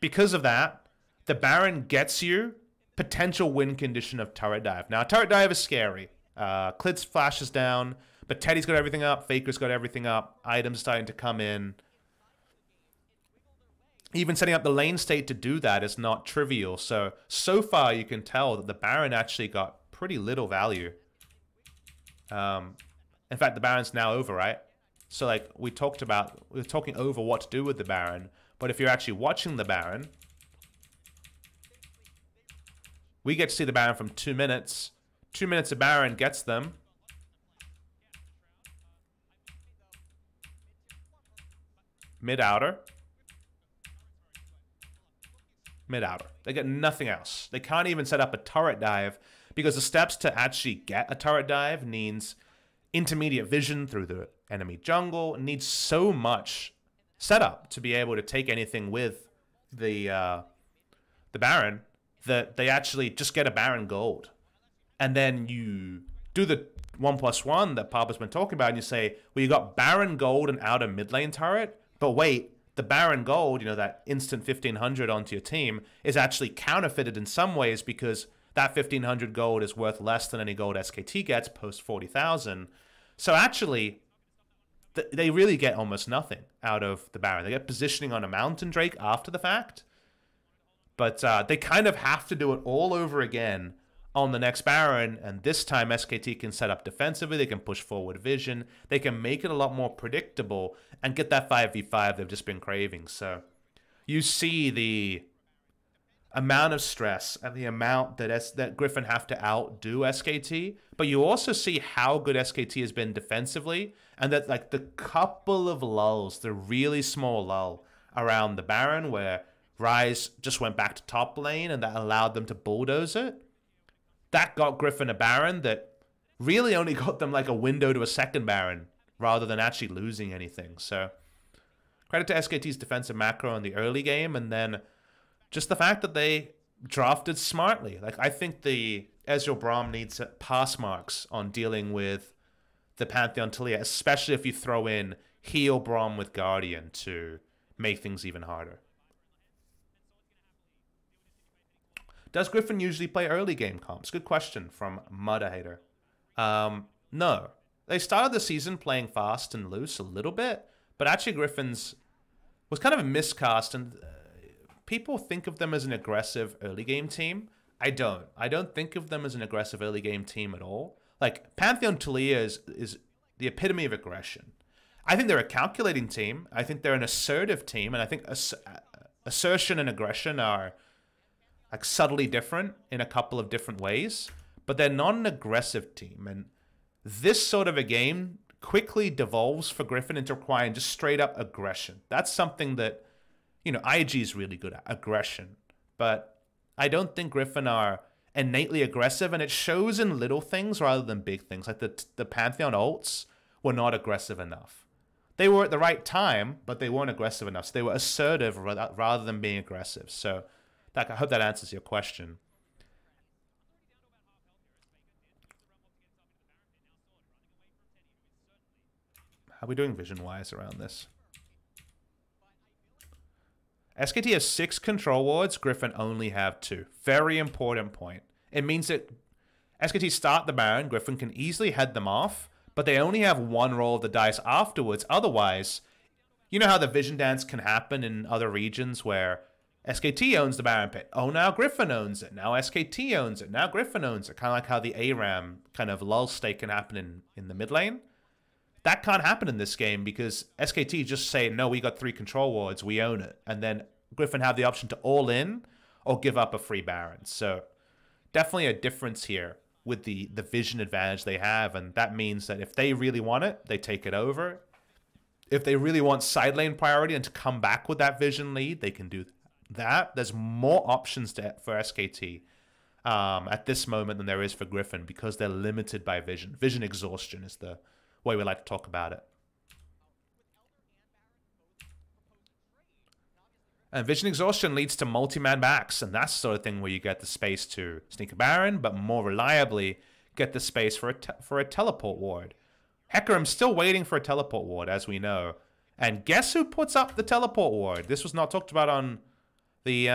because of that, the Baron gets you potential win condition of turret dive. Now, turret dive is scary. Clids flashes down, but Teddy's got everything up, Faker's got everything up, items starting to come in. Even setting up the lane state to do that is not trivial. So far you can tell that the Baron actually got pretty little value. In fact, the Baron's now over, right? So like we were talking over what to do with the Baron. But if you're actually watching the Baron, we get to see the Baron from 2 minutes. 2 minutes of Baron gets them. Mid-outer. Mid-outer. They get nothing else. They can't even set up a turret dive because the steps to actually get a turret dive needs intermediate vision through the enemy jungle. It needs so much setup to be able to take anything with the Baron that they actually just get a Baron gold. And then you do the 1+1 that Papa's been talking about and you say, well, you got Baron gold and outer mid lane turret, but wait, the Baron gold, you know, that instant 1500 onto your team is actually counterfeited in some ways because that 1500 gold is worth less than any gold SKT gets post 40,000. So actually, they really get almost nothing out of the Baron. They get positioning on a Mountain Drake after the fact, but they kind of have to do it all over again on the next Baron, and this time SKT can set up defensively, they can push forward vision, they can make it a lot more predictable and get that 5v5 they've just been craving. So you see the amount of stress and the amount that Griffin have to outdo SKT, but you also see how good SKT has been defensively, and that like the couple of lulls, the really small lull around the Baron where Rise just went back to top lane and that allowed them to bulldoze it, that got Griffin a Baron that really only got them like a window to a second Baron rather than actually losing anything. So credit to SKT's defensive macro in the early game, and then just the fact that they drafted smartly. Like I think the Ezreal Braum needs pass marks on dealing with the Pantheon Taliyah, especially if you throw in heal Braum with Guardian to make things even harder. Does Griffin usually play early game comps? Good question from Mudda Hater. No. They started the season playing fast and loose a little bit, but actually Griffin's was kind of a miscast, and people think of them as an aggressive early game team. I don't. I don't think of them as an aggressive early game team at all. Like, Pantheon Taliyah is the epitome of aggression. I think they're a calculating team. I think they're an assertive team, and I think assertion and aggression are like subtly different in a couple of different ways, but they're not an aggressive team. And this sort of a game quickly devolves for Griffin into requiring just straight up aggression. That's something that, you know, IG is really good at, aggression. But I don't think Griffin are innately aggressive, and it shows in little things rather than big things. Like the Pantheon ults were not aggressive enough. They were at the right time, but they weren't aggressive enough. So they were assertive rather than being aggressive. So I hope that answers your question. How are we doing vision-wise around this? SKT has 6 control wards. Griffin only have 2. Very important point. It means that SKT start the Baron. Griffin can easily head them off, but they only have 1 roll of the dice afterwards. Otherwise, you know how the vision dance can happen in other regions where SKT owns the Baron pit. Oh, now Griffin owns it. Now SKT owns it. Now Griffin owns it. Kind of like how the ARAM kind of lull state can happen in the mid lane. That can't happen in this game because SKT just say, no, we got 3 control wards, we own it. And then Griffin have the option to all in or give up a free Baron. So definitely a difference here with the vision advantage they have. And that means that if they really want it, they take it over. If they really want side lane priority and to come back with that vision lead, they can do that. There's more options for SKT. at this moment than there is for Griffin because they're limited by vision. Vision exhaustion is the way we like to talk about it. And vision exhaustion leads to multi-man backs, and that's the sort of thing where you get the space to sneak a Baron, but more reliably get the space for a teleport ward. Hecarim's still waiting for a teleport ward, as we know. And guess who puts up the teleport ward? This was not talked about on the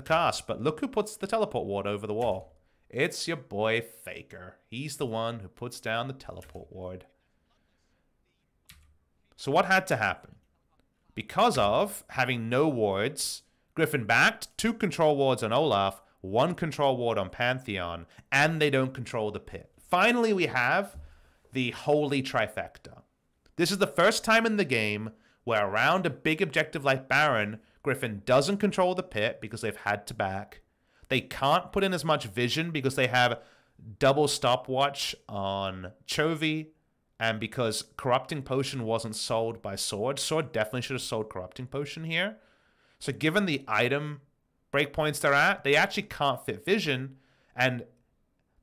cast, but look who puts the teleport ward over the wall. It's your boy Faker. He's the one who puts down the teleport ward. So what had to happen? Because of having no wards, Griffin backed 2 control wards on Olaf, 1 control ward on Pantheon, and they don't control the pit. Finally, we have the holy trifecta. This is the first time in the game where around a big objective like Baron, Griffin doesn't control the pit because they've had to back. They can't put in as much vision because they have double stopwatch on Chovy, and because Corrupting Potion wasn't sold by Sword. Sword definitely should have sold Corrupting Potion here. So given the item breakpoints they're at, they actually can't fit vision. And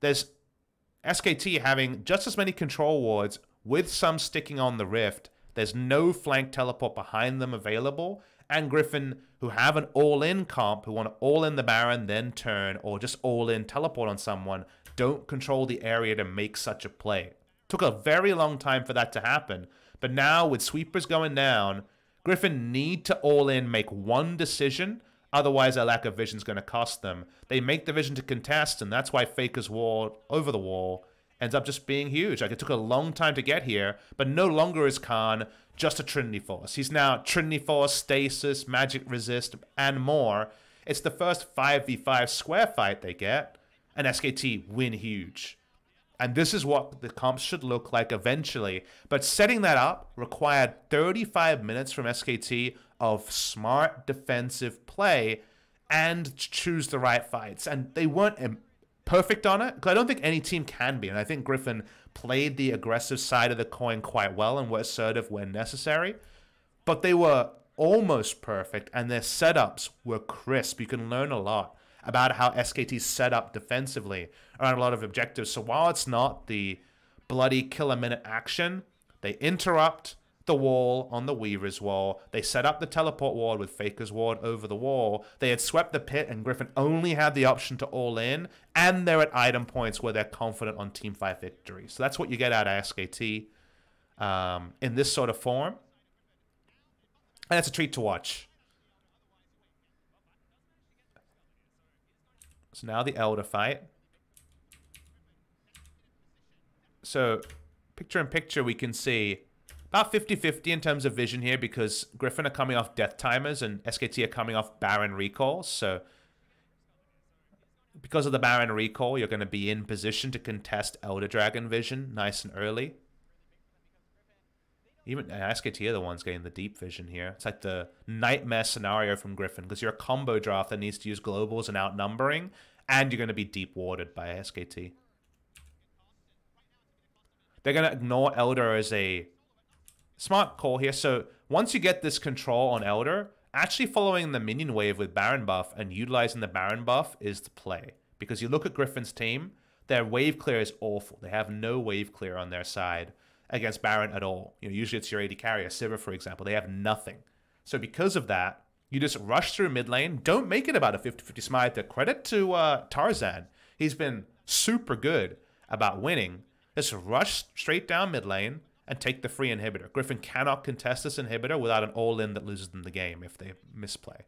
there's SKT having just as many control wards with some sticking on the Rift. There's no flank teleport behind them available. And Griffin, who have an all-in comp, who want to all-in the Baron, then turn, or just all-in teleport on someone, don't control the area to make such a play. Took a very long time for that to happen. But now, with sweepers going down, Griffin need to all-in make one decision. Otherwise, a lack of vision is going to cost them. They make the vision to contest, and that's why Faker's ward over the wall ends up just being huge. Like, it took a long time to get here, but no longer is Khan just a Trinity Force. He's now Trinity Force, Stasis, Magic Resist, and more. It's the first 5v5 square fight they get, and SKT win huge. And this is what the comps should look like eventually. But setting that up required 35 minutes from SKT of smart defensive play and choose the right fights. And they weren't perfect on it, because I don't think any team can be. And I think Griffin played the aggressive side of the coin quite well and were assertive when necessary. But they were almost perfect, and their setups were crisp. You can learn a lot about how SKT set up defensively around a lot of objectives. So while it's not the bloody kill-a-minute action, they interrupt the wall on the Weaver's wall. They set up the teleport ward with Faker's ward over the wall. They had swept the pit, and Griffin only had the option to all-in, and they're at item points where they're confident on Team 5 victory. So that's what you get out of SKT in this sort of form. And it's a treat to watch. So now the Elder fight. So picture in picture, we can see about 50-50 in terms of vision here, because Griffin are coming off Death Timers and SKT are coming off Baron recalls. So because of the Baron recall, you're going to be in position to contest Elder Dragon vision nice and early. Even SKT are the ones getting the deep vision here. It's like the nightmare scenario from Griffin, because you're a combo draft that needs to use globals and outnumbering, and you're going to be deep warded by SKT. They're going to ignore Elder as a smart call here. So once you get this control on Elder, actually following the minion wave with Baron buff and utilizing the Baron buff is the play. Because you look at Griffin's team, their wave clear is awful. They have no wave clear on their side against Baron at all. You know, usually it's your AD carrier, Sivir, for example. They have nothing. So because of that, you just rush through mid lane. Don't make it about a 50-50 smite. Credit to Tarzan. He's been super good about winning. Just rush straight down mid lane and take the free inhibitor. Griffin cannot contest this inhibitor without an all-in that loses them the game if they misplay.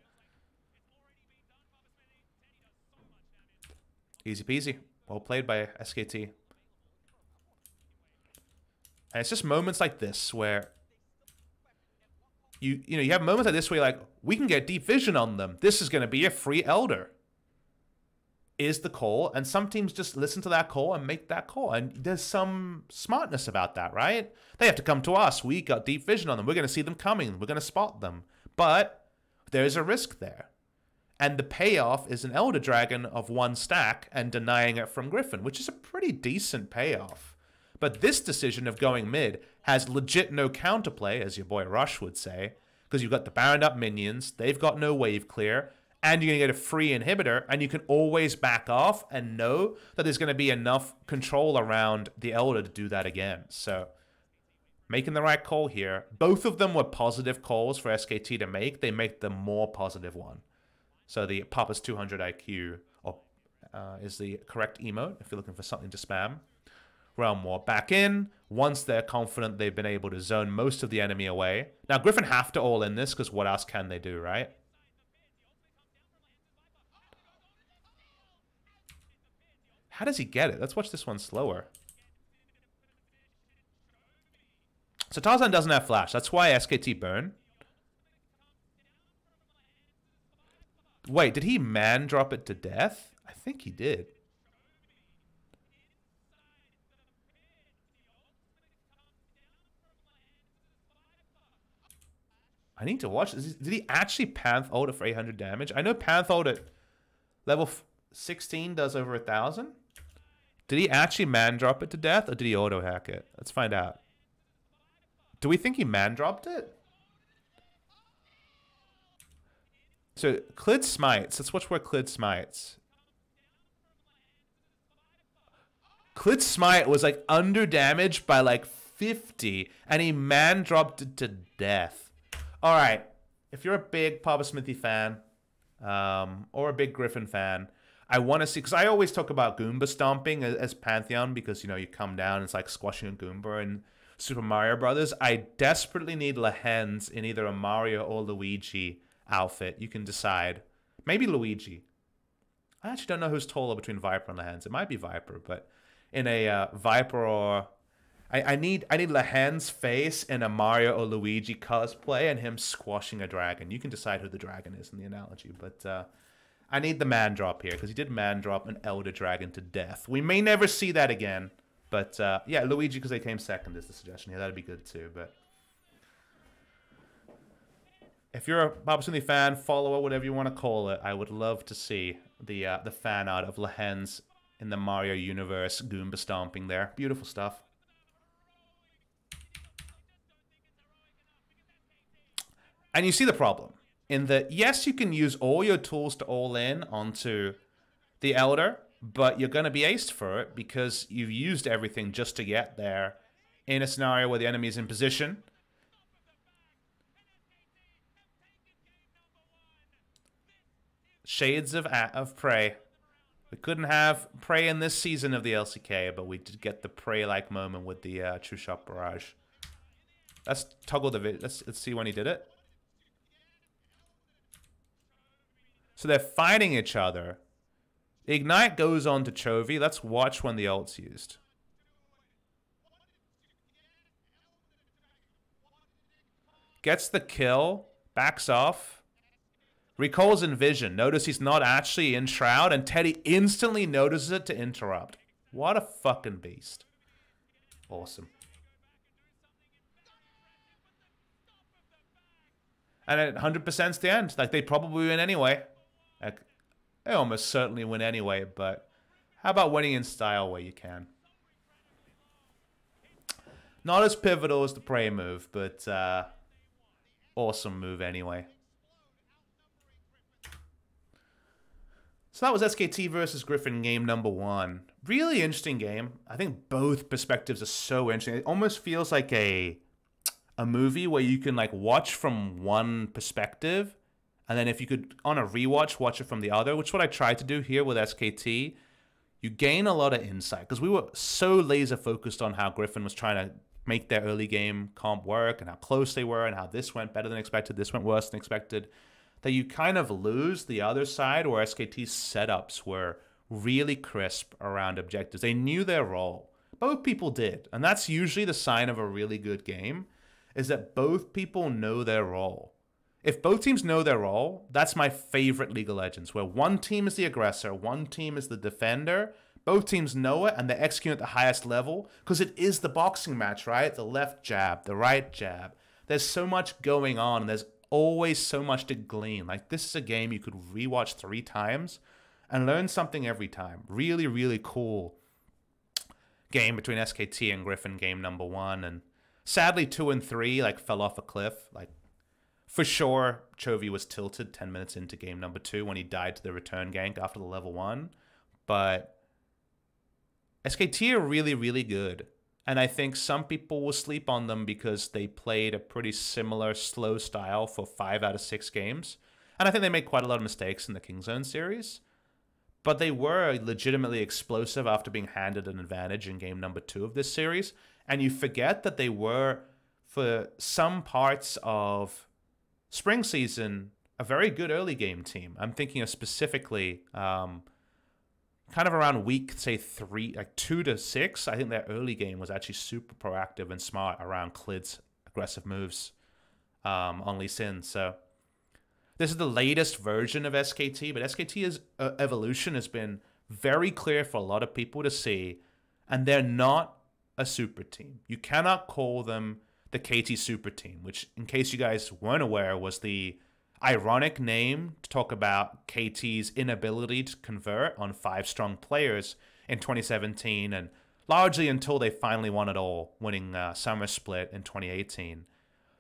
Easy peasy. Well played by SKT. And it's just moments like this where you have moments like this where you're like, we can get deep vision on them. This is going to be a free Elder. Is the call, and some teams just listen to that call and make that call. And there's some smartness about that, right? They have to come to us. We got deep vision on them. We're going to see them coming. We're going to spot them. But there's a risk there. And the payoff is an Elder Dragon of 1 stack and denying it from Griffin, which is a pretty decent payoff. But this decision of going mid has legit no counterplay, as your boy Rush would say, because you've got the Baroned up minions, they've got no wave clear, and you're going to get a free inhibitor, and you can always back off and know that there's going to be enough control around the Elder to do that again. So making the right call here. Both of them were positive calls for SKT to make. They make the more positive one. So the Papa's 200 IQ is the correct emote if you're looking for something to spam. Realm War back in. Once they're confident they've been able to zone most of the enemy away. Now, Griffin have to all in this because what else can they do, right? How does he get it? Let's watch this one slower. So Tarzan doesn't have flash. That's why SKT burn. Wait, did he man drop it to death? I think he did. I need to watch this. Did he actually Panth ult it for 800 damage? I know Panth ult at level 16 does over 1,000. Did he actually man drop it to death, or did he auto hack it? Let's find out. Do we think he man dropped it? So Clid smites. Let's watch where Clid smites. Clid smite was like under damaged by like 50, and he man dropped it to death. All right, if you're a big PapaSmithy fan, or a big Griffin fan, I want to see, because I always talk about Goomba stomping as Pantheon, because, you know, you come down and it's like squashing a Goomba in Super Mario Brothers. I desperately need Lehens in either a Mario or Luigi outfit. You can decide. Maybe Luigi. I actually don't know who's taller between Viper and Lehens. It might be Viper, but in a Viper or... I need Lehen's face in a Mario or Luigi cosplay and him squashing a dragon. You can decide who the dragon is in the analogy, but I need the man drop here because he did man drop an Elder Dragon to death. We may never see that again, but yeah, Luigi because they came second is the suggestion here. That'd be good too, but if you're a PapaSmithy fan, follower, whatever you want to call it, I would love to see the fan art of Lehen's in the Mario universe Goomba stomping there. Beautiful stuff. And you see the problem in that, yes, you can use all your tools to all in onto the Elder, but you're going to be aced for it because you've used everything just to get there in a scenario where the enemy is in position. Shades of Prey. We couldn't have Prey in this season of the LCK, but we did get the Prey-like moment with the True Shot Barrage. Let's toggle the vid. Let's see when he did it. So they're fighting each other. Ignite goes on to Chovy. Let's watch when the ult's used. Gets the kill. Backs off. Recalls in vision. Notice he's not actually in Shroud. And Teddy instantly notices it to interrupt. What a fucking beast. Awesome. And at 100%'s the end. Like, they probably win anyway. Like, they almost certainly win anyway, but how about winning in style where you can? Not as pivotal as the Prey move, but awesome move anyway. So that was SKT versus Griffin game number 1. Really interesting game. I think both perspectives are so interesting. It almost feels like a movie where you can like watch from one perspective, and then if you could, on a rewatch, watch it from the other, which is what I tried to do here with SKT. You gain a lot of insight, because we were so laser focused on how Griffin was trying to make their early game comp work, and how close they were, and how this went better than expected, this went worse than expected, that you kind of lose the other side where SKT's setups were really crisp around objectives. They knew their role. Both people did, and that's usually the sign of a really good game, is that both people know their role. If both teams know their role, that's my favorite League of Legends, where one team is the aggressor, one team is the defender, both teams know it, and they execute at the highest level, because it is the boxing match, right? The left jab, the right jab. There's so much going on, and there's always so much to glean. Like, this is a game you could rewatch 3 times and learn something every time. Really, really cool game between SKT and Griffin game number 1, and sadly 2 and 3 like fell off a cliff. Like, For sure, Chovy was tilted 10 minutes into game number 2 when he died to the return gank after the level 1. But SKT are really, really good. And I think some people will sleep on them because they played a pretty similar slow style for 5 out of 6 games. And I think they made quite a lot of mistakes in the Kingzone series. But they were legitimately explosive after being handed an advantage in game number 2 of this series. And you forget that they were, for some parts of spring season, a very good early game team. I'm thinking of specifically kind of around week, say 2 to 6. I think their early game was actually super proactive and smart around Klid's aggressive moves on Lee Sin. So this is the latest version of SKT, but SKT's evolution has been very clear for a lot of people to see, and they're not a super team. You cannot call them the KT super team, which, in case you guys weren't aware, was the ironic name to talk about KT's inability to convert on 5 strong players in 2017, and largely until they finally won it all, winning Summer Split in 2018.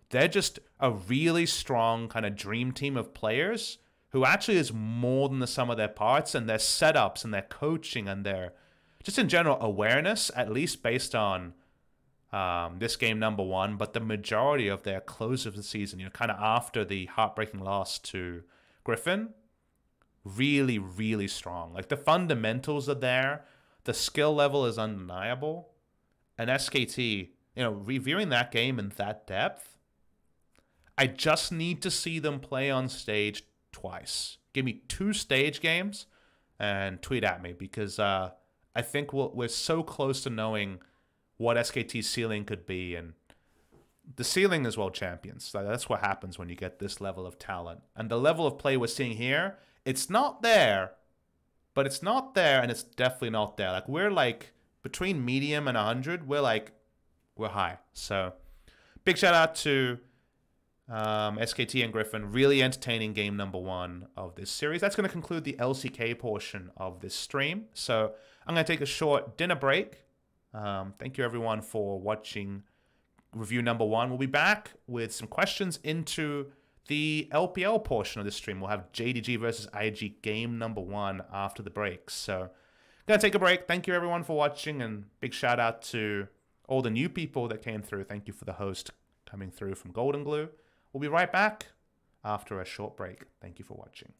They're just a really strong kind of dream team of players who actually is more than the sum of their parts, and their setups and their coaching and their just in general awareness, at least based on this game number 1, but the majority of their close of the season, kind of after the heartbreaking loss to Griffin, really, really strong. Like, the fundamentals are there. The skill level is undeniable. And SKT, reviewing that game in that depth, I just need to see them play on stage twice. Give me 2 stage games and tweet at me, because I think we're so close to knowing what SKT's ceiling could be. And the ceiling is world champions. That's what happens when you get this level of talent. And the level of play we're seeing here, it's not there, but it's not there, and it's definitely not there. Like, we're like between medium and 100, we're high. So big shout out to SKT and Griffin. Really entertaining game number 1 of this series. That's going to conclude the LCK portion of this stream. So I'm going to take a short dinner break. Thank you everyone for watching review number 1. We'll be back with some questions into the LPL portion of the stream. We'll have JDG versus IG game number 1 after the break. So gonna take a break. Thank you everyone for watching, and big shout out to all the new people that came through. Thank you for the host coming through from Golden Glue. We'll be right back after a short break. Thank you for watching.